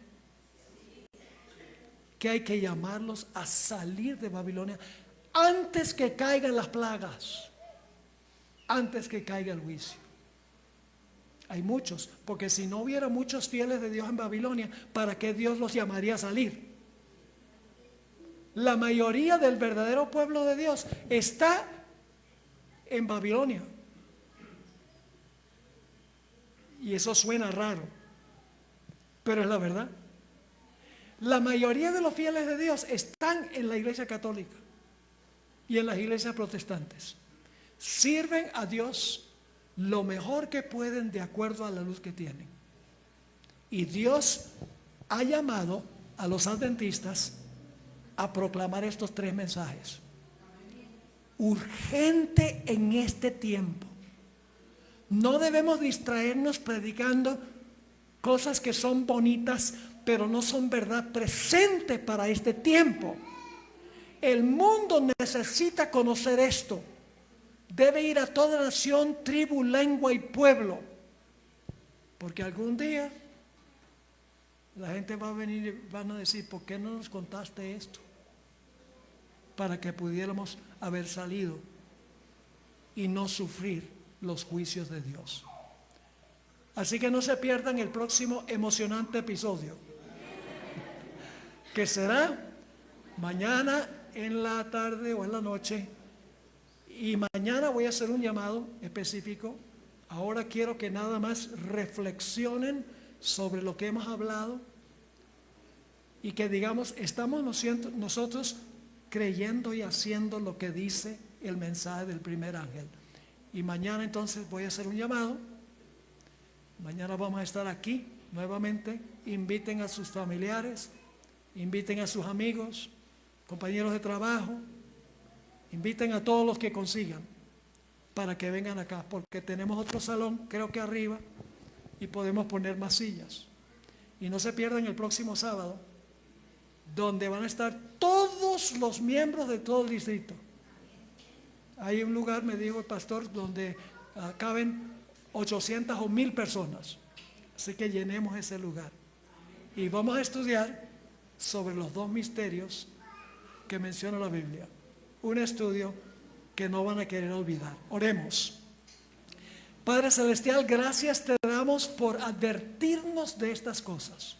que hay que llamarlos a salir de Babilonia antes que caigan las plagas, antes que caiga el juicio. Hay muchos, porque si no hubiera muchos fieles de Dios en Babilonia, ¿para qué Dios los llamaría a salir? La mayoría del verdadero pueblo de Dios está en Babilonia. Y eso suena raro, pero es la verdad. La mayoría de los fieles de Dios están en la iglesia católica y en las iglesias protestantes. Sirven a Dios lo mejor que pueden de acuerdo a la luz que tienen. Y Dios ha llamado a los adventistas a proclamar estos tres mensajes. Urgente en este tiempo. No debemos distraernos predicando cosas que son bonitas, pero no son verdad presente para este tiempo. El mundo necesita conocer esto. Debe ir a toda nación, tribu, lengua y pueblo. Porque algún día la gente va a venir y van a decir, ¿por qué no nos contaste esto? Para que pudiéramos haber salido y no sufrir los juicios de Dios. Así que no se pierdan el próximo emocionante episodio, que será mañana en la tarde o en la noche. Y mañana voy a hacer un llamado específico. Ahora quiero que nada más reflexionen sobre lo que hemos hablado y que digamos, estamos nosotros creyendo y haciendo lo que dice el mensaje del primer ángel. Y mañana entonces voy a hacer un llamado. Mañana vamos a estar aquí nuevamente. Inviten a sus familiares, inviten a sus amigos, compañeros de trabajo, inviten a todos los que consigan para que vengan acá, porque tenemos otro salón, creo que arriba, y podemos poner más sillas. Y no se pierdan el próximo sábado, donde van a estar todos los miembros de todo el distrito. Hay un lugar, me dijo el pastor, donde caben 800 o 1000 personas. Así que llenemos ese lugar. Y vamos a estudiar sobre los dos misterios que menciona la Biblia. Un estudio que no van a querer olvidar. Oremos. Padre Celestial, gracias te damos por advertirnos de estas cosas.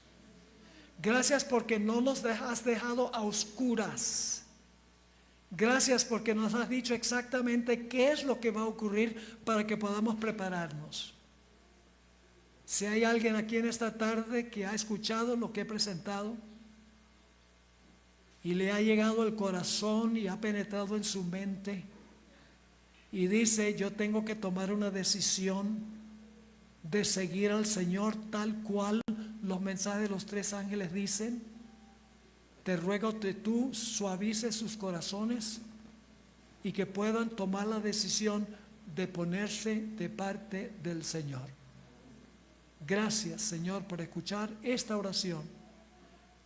Gracias porque no nos has dejado a oscuras. Gracias porque nos has dicho exactamente qué es lo que va a ocurrir para que podamos prepararnos. Si hay alguien aquí en esta tarde que ha escuchado lo que he presentado y le ha llegado al corazón y ha penetrado en su mente y dice, yo tengo que tomar una decisión de seguir al Señor tal cual los mensajes de los 3 ángeles dicen. Te ruego que tú suavices sus corazones y que puedan tomar la decisión de ponerse de parte del Señor. Gracias, Señor, por escuchar esta oración.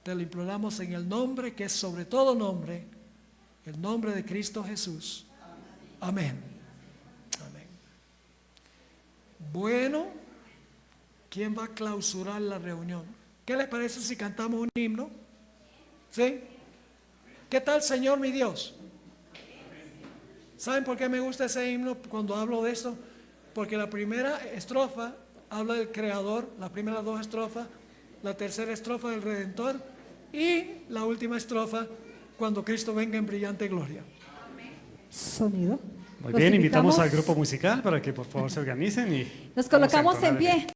Te lo imploramos en el nombre que es sobre todo nombre, el nombre de Cristo Jesús. Amén. Amén. Bueno, ¿quién va a clausurar la reunión? ¿Qué les parece si cantamos un himno? ¿Sí? ¿Qué tal, Señor mi Dios? ¿Saben por qué me gusta ese himno cuando hablo de esto? Porque la primera estrofa habla del Creador, las primeras 2 estrofas, la tercera estrofa del Redentor y la última estrofa cuando Cristo venga en brillante gloria. Sonido. Muy Los bien, invitamos invitamos- al grupo musical para que por favor se organicen y Nos vamos a colocamos entonar en el himno. pie.